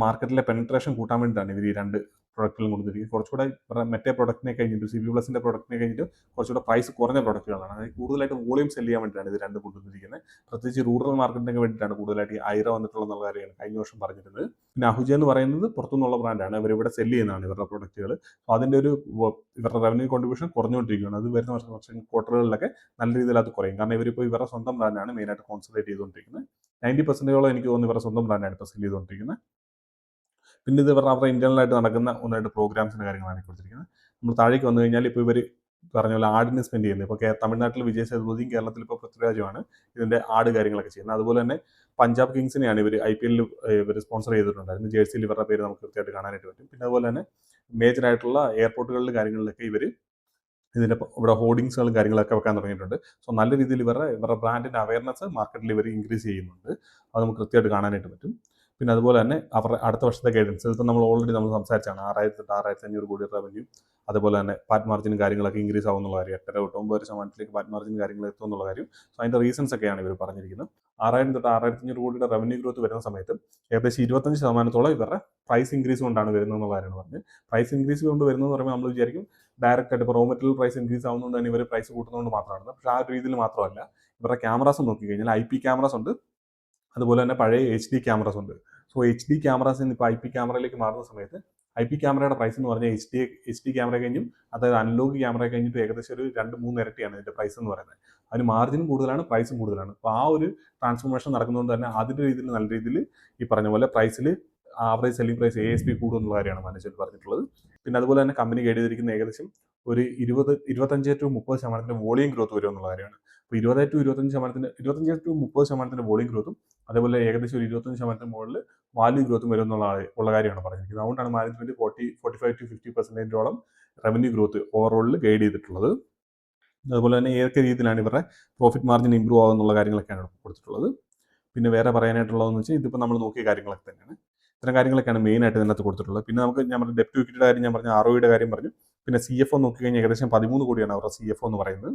Speaker 1: മാർക്കറ്റിലെ പെനിട്രേഷൻ കൂട്ടാൻ വേണ്ടിയിട്ടാണ് ഇവർ ഈ 2 പ്രൊഡക്റ്റുകളും കൊടുത്തിരിക്കുന്നത്. കുറച്ചുകൂടെ ഇവരുടെ മറ്റേ പ്രൊഡക്റ്റിനെ കഴിഞ്ഞിട്ട് CP+ൻ്റെ പ്രൊഡക്റ്റിനെ കഴിഞ്ഞിട്ട് കുറച്ചുകൂടെ പ്രൈസ് കുറഞ്ഞ പ്രൊഡക്റ്റുകളാണ്. അതായത് കൂടുതലായിട്ട് വോളിയം സെല് ചെയ്യാൻ വേണ്ടിയിട്ടാണ് ഇത് 2 കൊണ്ടുവന്നിരിക്കുന്നത്. പ്രത്യേകിച്ച് റൂറൽ മാർക്കറ്റിനൊക്കെ വേണ്ടിയിട്ടാണ് കൂടുതലായിട്ട് ഈ ഐറ വന്നിട്ടുള്ള കാര്യമാണ് കഴിഞ്ഞ വർഷം പറഞ്ഞിരുന്നത്. പിന്നെ അഹുജ എന്ന് പറയുന്നത് പുറത്തുനിന്നുള്ള ബ്രാൻഡാണ്. ഇവരിവിടെ സെല് ചെയ്യുന്നതാണ് ഇവരുടെ പ്രൊഡക്റ്റുകൾ. അപ്പോൾ അതിൻ്റെ ഇവരുടെ റവന്യൂ കോൺട്രിബ്യൂഷൻ കുറഞ്ഞുകൊണ്ടിരിക്കുകയാണ്. അത് വരുന്ന വർഷം ക്വാർട്ടറുകളിലൊക്കെ നല്ല രീതിയിൽ അത് കുറയും. കാരണം ഇവരിപ്പോൾ ഇവരുടെ സ്വന്തം ബ്രാൻഡാണ് മെയിനായിട്ട് കോൺസെൻട്രേറ്റ് ചെയ്തുകൊണ്ടിരിക്കുന്നത്. 90% എനിക്ക് തോന്നുന്നു ഇവരുടെ സ്വന്തം ബ്രാൻഡാണ് ഇപ്പോൾ സെല് ചെയ്തുകൊണ്ടിരിക്കുന്നത്. പിന്നെ ഇത് അവരുടെ ഇന്റേണലായിട്ട് നടക്കുന്ന 1-2 പ്രോഗ്രാംസിൻ്റെ കാര്യങ്ങളാണ് കൊടുത്തിരിക്കുന്നത്. നമ്മൾ താഴേക്ക് വന്നു കഴിഞ്ഞാൽ ഇപ്പോൾ ഇവർ പറഞ്ഞ പോലെ ആഡിന് സ്പെൻഡ് ചെയ്യുന്നത്. ഇപ്പോൾ തമിഴ്നാട്ടിൽ വിജയ് സേതുപതിയും കേരളത്തിൽ ഇപ്പോൾ പൃഥ്വിരാജുമാണ് ഇതിൻ്റെ ആഡ് കാര്യങ്ങളൊക്കെ ചെയ്യുന്നത്. അതുപോലെ തന്നെ പഞ്ചാബ് കിങ്സിനെയാണ് ഇവർ IPL ഇവർ സ്പോൺസർ ചെയ്തിട്ടുണ്ടായിരുന്നു. ജേഴ്സിയിൽ ഇവരുടെ പേര് നമുക്ക് കൃത്യമായിട്ട് കാണാനായിട്ട് പറ്റും. പിന്നെ അതുപോലെ തന്നെ മേജറായിട്ടുള്ള എയർപോർട്ടുകളിൽ കാര്യങ്ങളിലൊക്കെ ഇവർ ഇതിൻ്റെ ഇവിടെ ഹോർഡിങ്സുകളും കാര്യങ്ങളൊക്കെ വെക്കാൻ തുടങ്ങിയിട്ടുണ്ട്. സോ നല്ല രീതിയിൽ ഇവരുടെ ബ്രാൻഡിൻ്റെ അവയർനെസ് മാർക്കറ്റിൽ ഇവർ ഇൻക്രീസ് ചെയ്യുന്നുണ്ട്. അത് നമുക്ക് കൃത്യമായിട്ട് കാണാനായിട്ട് പറ്റും. പിന്നെ അതുപോലെ തന്നെ അവരുടെ അടുത്ത വർഷത്തെ ഗൈഡൻസ് ഇതിപ്പോൾ നമ്മൾ ഓൾറെഡി സംസാരിച്ചാണ്. 6,000 തൊട്ട് 6,500 കോടി റവന്യൂ, അതുപോലെ തന്നെ പാറ്റ് മാർജിനും കാര്യങ്ങളൊക്കെ ഇൻക്രീസ് ആവുന്നുള്ള കാര്യം, 8.9% പാറ്റ് മാർജിനും കാര്യങ്ങൾ എത്തും എന്നുള്ള കാര്യം. സോ അതിൻ്റെ റീസൺസ് ഒക്കെയാണ് ഇവർ പറഞ്ഞിരിക്കുന്നത്. 6,000 തൊട്ട് 6,500 കോടിയുടെ റവന്യൂ ഗ്രോത്ത് വരുന്ന സമയത്ത് ഏകദേശം 25% ഇവരുടെ പ്രൈസ് ഇൻക്രീസ് കൊണ്ടാണ് വരുന്നത് എന്നുള്ള കാര്യമാണ് പറഞ്ഞത്. പ്രൈസ് ഇൻക്രീസ് കൊണ്ട് വരുന്നതെന്ന് പറയുമ്പോൾ നമ്മൾ വിചാരിക്കും ഡയറക്റ്റ് ആയിട്ട് ഇപ്പോൾ റോ മെറ്റീരിയൽ പ്രൈസ് ഇൻക്രീസ് ആവുന്നതുകൊണ്ട് തന്നെ ഇവർ പ്രൈസ് കൂട്ടുന്നതുകൊണ്ട് മാത്രമാണ്. പക്ഷേ ആ ഒരു രീതിയിൽ മാത്രമല്ല. ഇവരുടെ ക്യാമറാസ് നോക്കിക്കഴിഞ്ഞാൽ IP ക്യാമറാസ് ഉണ്ട്, അതുപോലെ തന്നെ പഴയ HD ക്യാമറാസ് ഉണ്ട്. സോ HD ക്യാമറാസിൽ നിന്ന് ഇപ്പോൾ IP ക്യാമറയിലേക്ക് മാറുന്ന സമയത്ത് IP ക്യാമറയുടെ പ്രൈസ് എന്ന് പറഞ്ഞാൽ HD ക്യാമറ കഴിഞ്ഞും, അതായത് അനലോഗ് ക്യാമറ കഴിഞ്ഞിട്ട് ഏകദേശം ഒരു 2-3 ഇരട്ടിയാണ് ഇതിൻ്റെ പ്രൈസ് എന്ന് പറയുന്നത്. അതിന് മാർജിനും കൂടുതലാണ്, പ്രൈസും കൂടുതലാണ്. അപ്പോൾ ആ ഒരു ട്രാൻസ്ഫോർമേഷൻ നടക്കുന്നതുകൊണ്ട് തന്നെ അതിൻ്റെ രീതിയിൽ നല്ല രീതിയിൽ ഈ പറഞ്ഞ പോലെ പ്രൈസിൽ ആവറേജ് സെല്ലിംഗ് പ്രൈസ് ASP കൂടും എന്നുള്ള കാര്യമാണ് മാനേജ്മെന്റ് പറഞ്ഞിട്ടുള്ളത്. പിന്നെ അതുപോലെ തന്നെ കമ്പനി ഗൈഡ് ചെയ്തിരിക്കുന്ന ഏകദേശം ഒരു 25-30% വോളിയം ഗ്രോത്ത് വരും എന്നുള്ള കാര്യമാണ്. അപ്പോൾ 25-30% വോളിയം ഗ്രോത്തും അതേപോലെ ഏകദേശം ഒരു 25% മുകളിൽ വാല്യൂ ഗ്രോത്തും വരും ഉള്ള കാര്യമാണ് പറഞ്ഞിരിക്കുന്നത്. അതുകൊണ്ടാണ് മാനേജ്മെന്റ് 45-50%ഓളം റവന്യൂ ഗ്രോത്ത് ഓവറോളിൽ ഗൈഡ് ചെയ്തിട്ടുള്ളത്. അതുപോലെ തന്നെ ഏതൊക്കെ രീതിയിലാണ് ഇവരുടെ പ്രോഫിറ്റ് മാർജിൻ ഇമ്പ്രൂവ് ആകുന്നുള്ള കാര്യങ്ങളൊക്കെയാണ് കൊടുത്തിട്ടുള്ളത്. പിന്നെ വേറെ പറയാനായിട്ടുള്ളതെന്ന് വെച്ചാൽ ഇതിപ്പോൾ നമ്മൾ നോക്കിയ കാര്യങ്ങളൊക്കെ തന്നെയാണ്. ഇത്തരം കാര്യങ്ങളൊക്കെയാണ് മെയിനായിട്ട് ഇതിനകത്ത് കൊടുത്തിട്ടുള്ളത്. പിന്നെ നമുക്ക് ഞാൻ പറഞ്ഞ ഡെപ്റ്റ് ഇക്വിറ്റിയുടെ കാര്യം ഞാൻ പറഞ്ഞു, ROEയുടെ കാര്യം പറഞ്ഞു. പിന്നെ CFO നോക്കിക്കഴിഞ്ഞാൽ ഏകദേശം 13 കോടിയാണ് അവരുടെ CFO എന്ന് പറയുന്നത്.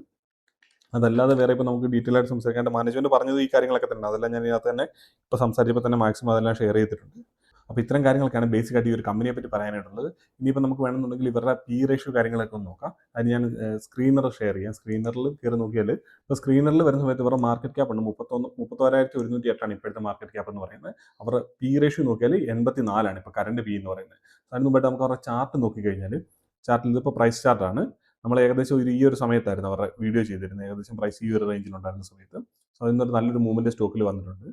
Speaker 1: അതല്ലാതെ വേറെ ഇപ്പോൾ നമുക്ക് ഡീറ്റെയിൽ ആയിട്ട് സംസാരിക്കേണ്ട മാനേജ്മെൻറ്റ് പറഞ്ഞത് ഈ കാര്യങ്ങളൊക്കെ തന്നെ. അതെല്ലാം ഞാൻ ഇതിനകത്ത് തന്നെ ഇപ്പോൾ സംസാരിച്ചപ്പോൾ തന്നെ മാക്സിമം അതെല്ലാം ഷെയർ ചെയ്തിട്ടുണ്ട്. അപ്പോൾ ഇത്തരം കാര്യങ്ങളൊക്കെയാണ് ബേസിക്കായിട്ട് ഈ ഒരു കമ്പനിയെ പറ്റി പറയാനായിട്ടുള്ളത്. ഇനിയിപ്പോൾ നമുക്ക് വേണമെന്നുണ്ടെങ്കിൽ ഇവരുടെ PE കാര്യങ്ങളൊക്കെ ഒന്ന് നോക്കാം. അതിന് ഞാൻ സ്ക്രീനർ ഷെയർ ചെയ്യാം. സ്ക്രീനറിൽ കയറി നോക്കിയാൽ ഇപ്പോൾ സ്ക്രീനറിൽ വരുന്ന സമയത്ത് ഇവരുടെ മാർക്കറ്റ് ക്യാപ്പ് ഉണ്ട് 31,108 ഇപ്പോഴത്തെ മാർക്കറ്റ് ക്യാപ്പ് എന്ന് പറയുന്നത്. അവരുടെ PE നോക്കിയാൽ 84 ഇപ്പോൾ കറണ്ട് PE എന്ന് പറയുന്നത്. അതിന് മുമ്പായിട്ട് നമുക്ക് അവരുടെ ചാർട്ട് നോക്കിക്കഴിഞ്ഞാൽ ചാർട്ടിൽ ഇതിപ്പോൾ പ്രൈസ് ചാർട്ടാണ്. നമ്മൾ ഏകദേശം ഈ ഒരു സമയത്തായിരുന്നു അവരുടെ വീഡിയോ ചെയ്തിരുന്നത്. ഏകദേശം പ്രൈസ് ഈ ഒരു റേഞ്ചിലുണ്ടായിരുന്ന സമയത്ത്. സോ അതിനൊരു നല്ലൊരു മൂവ്മെൻറ്റ് സ്റ്റോക്കിൽ വന്നിട്ടുണ്ട്.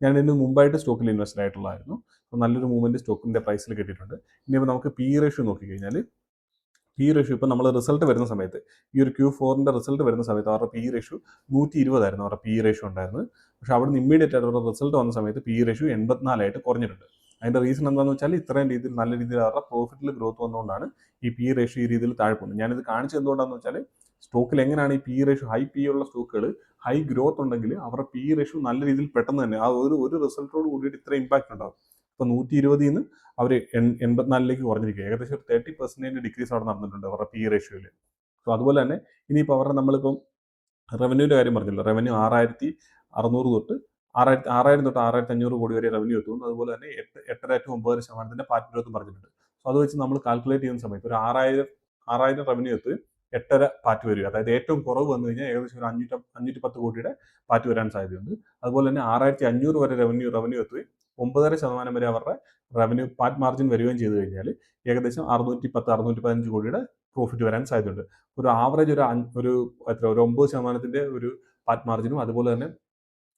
Speaker 1: ഞാൻ ഇതിന് മുമ്പായിട്ട് സ്റ്റോക്കിൽ ഇൻവെസ്റ്റഡ് ആയിട്ടുള്ളതായിരുന്നു. അപ്പോൾ നല്ലൊരു മൂവ്മെൻറ്റ് സ്റ്റോക്കിൻ്റെ പ്രൈസിൽ കിട്ടിയിട്ടുണ്ട്. ഇനിയിപ്പോൾ നമുക്ക് PE നോക്കിക്കഴിഞ്ഞാൽ PE ഇപ്പോൾ നമ്മൾ റിസൾട്ട് വരുന്ന സമയത്ത് ഈ ഒരു Q4ൻ്റെ റിസൾട്ട് വരുന്ന സമയത്ത് അവരുടെ PE 120 ആയിരുന്നു അവരുടെ PE ഉണ്ടായിരുന്നത്. പക്ഷേ അവിടെ നിന്ന് ഇമ്മീഡിയറ്റ് ആയിട്ട് അവരുടെ റിസൾട്ട് വന്ന സമയത്ത് PE 84 കുറഞ്ഞിട്ടുണ്ട്. അതിൻ്റെ റീസൺ എന്താണെന്ന് വെച്ചാൽ ഇത്രയും രീതിയിൽ നല്ല രീതിയിൽ അവരുടെ പ്രോഫിറ്റിൽ ഗ്രോത്ത് വന്നുകൊണ്ടാണ് ഈ PE ഈ രീതിയിൽ താഴെ പോകുന്നത്. ഞാനിത് കാണിച്ചത് എന്തുകൊണ്ടാണെന്ന് വെച്ചാൽ സ്റ്റോക്കിൽ എങ്ങനെയാണ് ഈ PE ഹൈ PE ഉള്ള സ്റ്റോക്കുകൾ ഹൈ ഗ്രോത്ത് ഉണ്ടെങ്കിൽ അവരുടെ PE നല്ല രീതിയിൽ പെട്ടെന്ന് തന്നെ ആ ഒരു റിസൾട്ടോട് കൂടിയിട്ട് ഇത്ര ഇമ്പാക്റ്റ് ഉണ്ടാകും. ഇപ്പോൾ 120 നിന്ന് അവർ 84 കുറഞ്ഞിരിക്കുക. ഏകദേശം ഒരു 30% ഡിക്രീസ് അവിടെ നടന്നിട്ടുണ്ട് അവരുടെ PE. സോ അതുപോലെ തന്നെ ഇനിയിപ്പോൾ അവരുടെ നമ്മളിപ്പം റവന്യൂവിൻ്റെ കാര്യം പറഞ്ഞല്ലോ. റവന്യൂ 6,600 തൊട്ട് 6,000 തൊട്ട് 6,500 കോടി വരെ റവന്യൂ എത്തും. അതുപോലെ തന്നെ 8 to 9% പാർട്ട് ഗ്രോത്തും പറഞ്ഞിട്ടുണ്ട്. സോ അത് വെച്ച് നമ്മൾ കാൽക്കുലേറ്റ് ചെയ്യുന്ന സമയത്ത് ഒരു 6,000 റവന്യൂ എത്തും 8.5 പാർട്ട് വരിക. അതായത് ഏറ്റവും കുറവ് വന്നു കഴിഞ്ഞാൽ ഏകദേശം ഒരു 510 കോടിയുടെ പാർട്ട് വരാൻ സാധ്യതയുണ്ട്. അതുപോലെ തന്നെ 6,500 വരെ റവന്യൂ എത്തുകയും 9.5% വരെ അവരുടെ റവന്യൂ പാർട്ട് മാർജിൻ വരികയും ചെയ്തു കഴിഞ്ഞാൽ ഏകദേശം 610-615 കോടിയുടെ പ്രോഫിറ്റ് വരാൻ സാധ്യതയുണ്ട്. ഒരു ആവറേജ് ഒരു 9% ഒരു പാർട്ട് മാർജിനും അതുപോലെ തന്നെ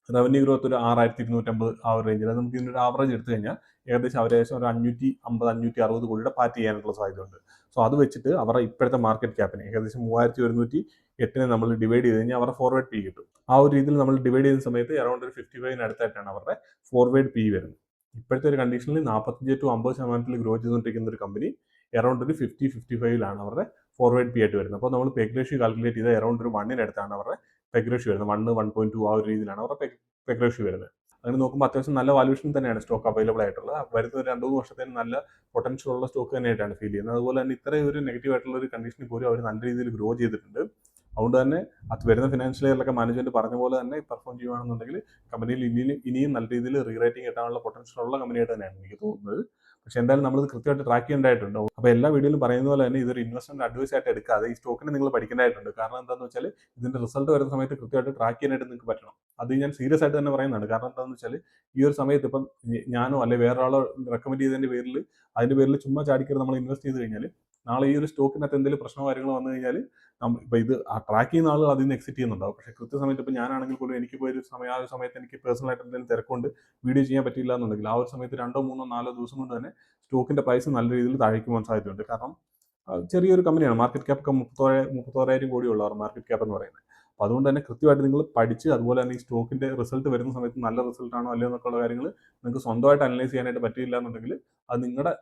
Speaker 1: റവന്യൂ ഗ്രോത്ത് ഒരു 6,250 ആ ഒരു റേഞ്ചിൽ. അത് നമുക്ക് ഇതിൻ്റെ ഒരു ആവറേജ് എടുത്തു കഴിഞ്ഞാൽ ഏകദേശം ഒരു 550-560 കോടിയുടെ പാർട്ട് ചെയ്യാനുള്ള സാധ്യതയുണ്ട്. സോ അത് വെച്ചിട്ട് അവരുടെ ഇപ്പോഴത്തെ മാർക്കറ്റ് ക്യാപ്പിന് ഏകദേശം 3,108 നമ്മൾ ഡിവൈഡ് ചെയ്ത് കഴിഞ്ഞാൽ അവരുടെ ഫോർവേഡ് PE കിട്ടും. ആ ഒരു രീതിയിൽ നമ്മൾ ഡിവൈഡ് ചെയ്യുന്ന സമയത്ത് അറൗണ്ട് ഒരു 55 അടുത്തായിട്ടാണ് അവരുടെ ഫോർവേഡ് PE വരുന്നത്. ഇപ്പോഴത്തെ ഒരു കണ്ടീഷനിൽ 45 to 50% ഗ്രോ ചെയ്തുകൊണ്ടിരിക്കുന്ന ഒരു കമ്പനി അറൗണ്ട് ഒരു 50-55 അവരുടെ ഫോർവേഡ് PE ആയിട്ട് വരുന്നത്. അപ്പോൾ നമ്മൾ പെഗ് റേഷ്യോ കാൽക്കുലേറ്റ് ചെയ്ത് അറൗണ്ട് ഒരു 1 അടുത്താണ് അവരുടെ പെഗ് റേഷ്യോ വരുന്നത്. 1-1.2 ആ ഒരു രീതിയിലാണ് അവരുടെ പെഗ് റേഷ്യോ വരുന്നത്. അങ്ങനെ നോക്കുമ്പോൾ അത്യാവശ്യം നല്ല വാല്യൂഷൻ തന്നെയാണ് സ്റ്റോക്ക് അവൈലബിൾ ആയിട്ടുള്ളത്. വരുന്ന ഒരു 2-3 വർഷത്തേന് നല്ല പൊട്ടൻഷ്യൽ ഉള്ള സ്റ്റോക്ക് തന്നെയായിട്ടാണ് ഫീൽ ചെയ്യുന്നത്. അതുപോലെ തന്നെ ഇത്രയും ഒരു നെഗറ്റീവ് ആയിട്ടുള്ള ഒരു കണ്ടീഷനിൽ പോലും അവർ നല്ല രീതിയിൽ ഗ്രോ ചെയ്തിട്ടുണ്ട്. അതുകൊണ്ട് തന്നെ അത് വരുന്ന ഫിനാൻഷ്യൽ ഇയറിലൊക്കെ മാനേജ്മെന്റ് പറഞ്ഞ പോലെ തന്നെ പെർഫോം ചെയ്യുകയാണെന്നുണ്ടെങ്കിൽ കമ്പനിയിൽ ഇനിയും നല്ല രീതിയിൽ റീറേറ്റിംഗ് കിട്ടാനുള്ള പൊട്ടൻഷ്യൽ ഉള്ള കമ്പനിയായിട്ട് തന്നെയാണ് എനിക്ക് തോന്നുന്നത്. പക്ഷേ എന്തായാലും നമ്മളത് കൃത്യമായിട്ട് ട്രാക്ക് ചെയ്യേണ്ടതായിട്ടുണ്ട്. അപ്പോൾ എല്ലാ വീഡിയോയിലും പറയുന്ന പോലെ തന്നെ ഇതൊരു ഇൻവെസ്റ്റ്മെന്റ് അഡ്വൈസ് ആയിട്ട് എടുക്കാതെ ഈ സ്റ്റോക്കിനെ നിങ്ങൾ പഠിക്കേണ്ടതായിട്ടുണ്ട്. കാരണം എന്താണെന്ന് വെച്ചാൽ ഇതിന്റെ റിസൾട്ട് വരുന്ന സമയത്ത് കൃത്യമായിട്ട് ട്രാക്ക് ചെയ്യാനായിട്ട് നിങ്ങൾക്ക് പറ്റണം. അത് ഞാൻ സീരിയസ് ആയിട്ട് തന്നെ പറയുന്നതാണ്. കാരണം എന്താണെന്ന് വെച്ചാൽ ഈ ഒരു സമയത്ത് ഇപ്പം ഞാനോ അല്ലെങ്കിൽ വേറെ ആളോ റെക്കമെൻഡ് ചെയ്തതിന്റെ പേരിൽ ചുമ്മാ ചാടിക്കറി നമ്മൾ ഇൻവെസ്റ്റ് ചെയ്ത് കഴിഞ്ഞാൽ നാളെ ഈ ഒരു സ്റ്റോക്കിനകത്ത് എന്തെങ്കിലും പ്രശ്നമോ കാര്യങ്ങളോ വന്നു കഴിഞ്ഞാൽ ഇപ്പോൾ ഇത് ട്രാക്ക് ചെയ്യുന്ന ആളുകൾ അതിൽ നിന്ന് എക്സിറ്റ് ചെയ്യുന്നുണ്ടാവും. പക്ഷേ കൃത്യസമയത്ത് ഇപ്പോൾ ഞാനാണെങ്കിൽ പോലും എനിക്ക് പോയി ആ ഒരു സമയത്ത് എനിക്ക് പേഴ്സണലായിട്ട് എന്തെങ്കിലും തിരക്കൊണ്ട് വീഡിയോ ചെയ്യാൻ പറ്റില്ല എന്നുണ്ടെങ്കിൽ ആ ഒരു സമയത്ത് 2-3-4 ദിവസം കൊണ്ട് തന്നെ സ്റ്റോക്കിന്റെ പ്രൈസ് നല്ല രീതിയിൽ താഴേക്ക് പോകാൻ സാധ്യതയുണ്ട്. കാരണം ചെറിയൊരു കമ്പനിയാണ്. മാർക്കറ്റ് ക്യാപ്പ് ഒക്കെ 31,000 കോടിയുള്ള മാർക്കറ്റ് ക്യാപ്പ് എന്ന് പറയുന്നത്. അപ്പോൾ അതുകൊണ്ട് തന്നെ കൃത്യമായിട്ട് നിങ്ങൾ പഠിച്ച് അതുപോലെ തന്നെ ഈ സ്റ്റോക്കിന്റെ റിസൾട്ട് വരുന്ന സമയത്ത് നല്ല റിസൾട്ടാണോ അല്ലയോ എന്നൊക്കെയുള്ള കാര്യങ്ങൾ നിങ്ങൾക്ക് സ്വന്തമായിട്ട് അനലൈസ് ചെയ്യാനായിട്ട് പറ്റിയില്ല എന്നുണ്ടെങ്കിൽ അത് നിങ്ങളുടെ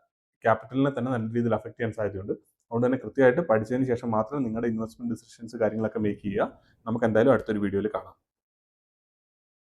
Speaker 1: ക്യാപിറ്റലിനെ തന്നെ നല്ല രീതിയിൽ അഫക്റ്റ് ചെയ്യാൻ സാധ്യതയുണ്ട്. അതുകൊണ്ട് തന്നെ കൃത്യമായിട്ട് പഠിച്ചതിന് ശേഷം മാത്രം നിങ്ങളുടെ ഇൻവെസ്റ്റ്മെന്റ് ഡിസിഷൻസ് കാര്യങ്ങളൊക്കെ മേക്ക് ചെയ്യുക. നമുക്ക് എന്തായാലും അടുത്തൊരു വീഡിയോയിൽ കാണാം.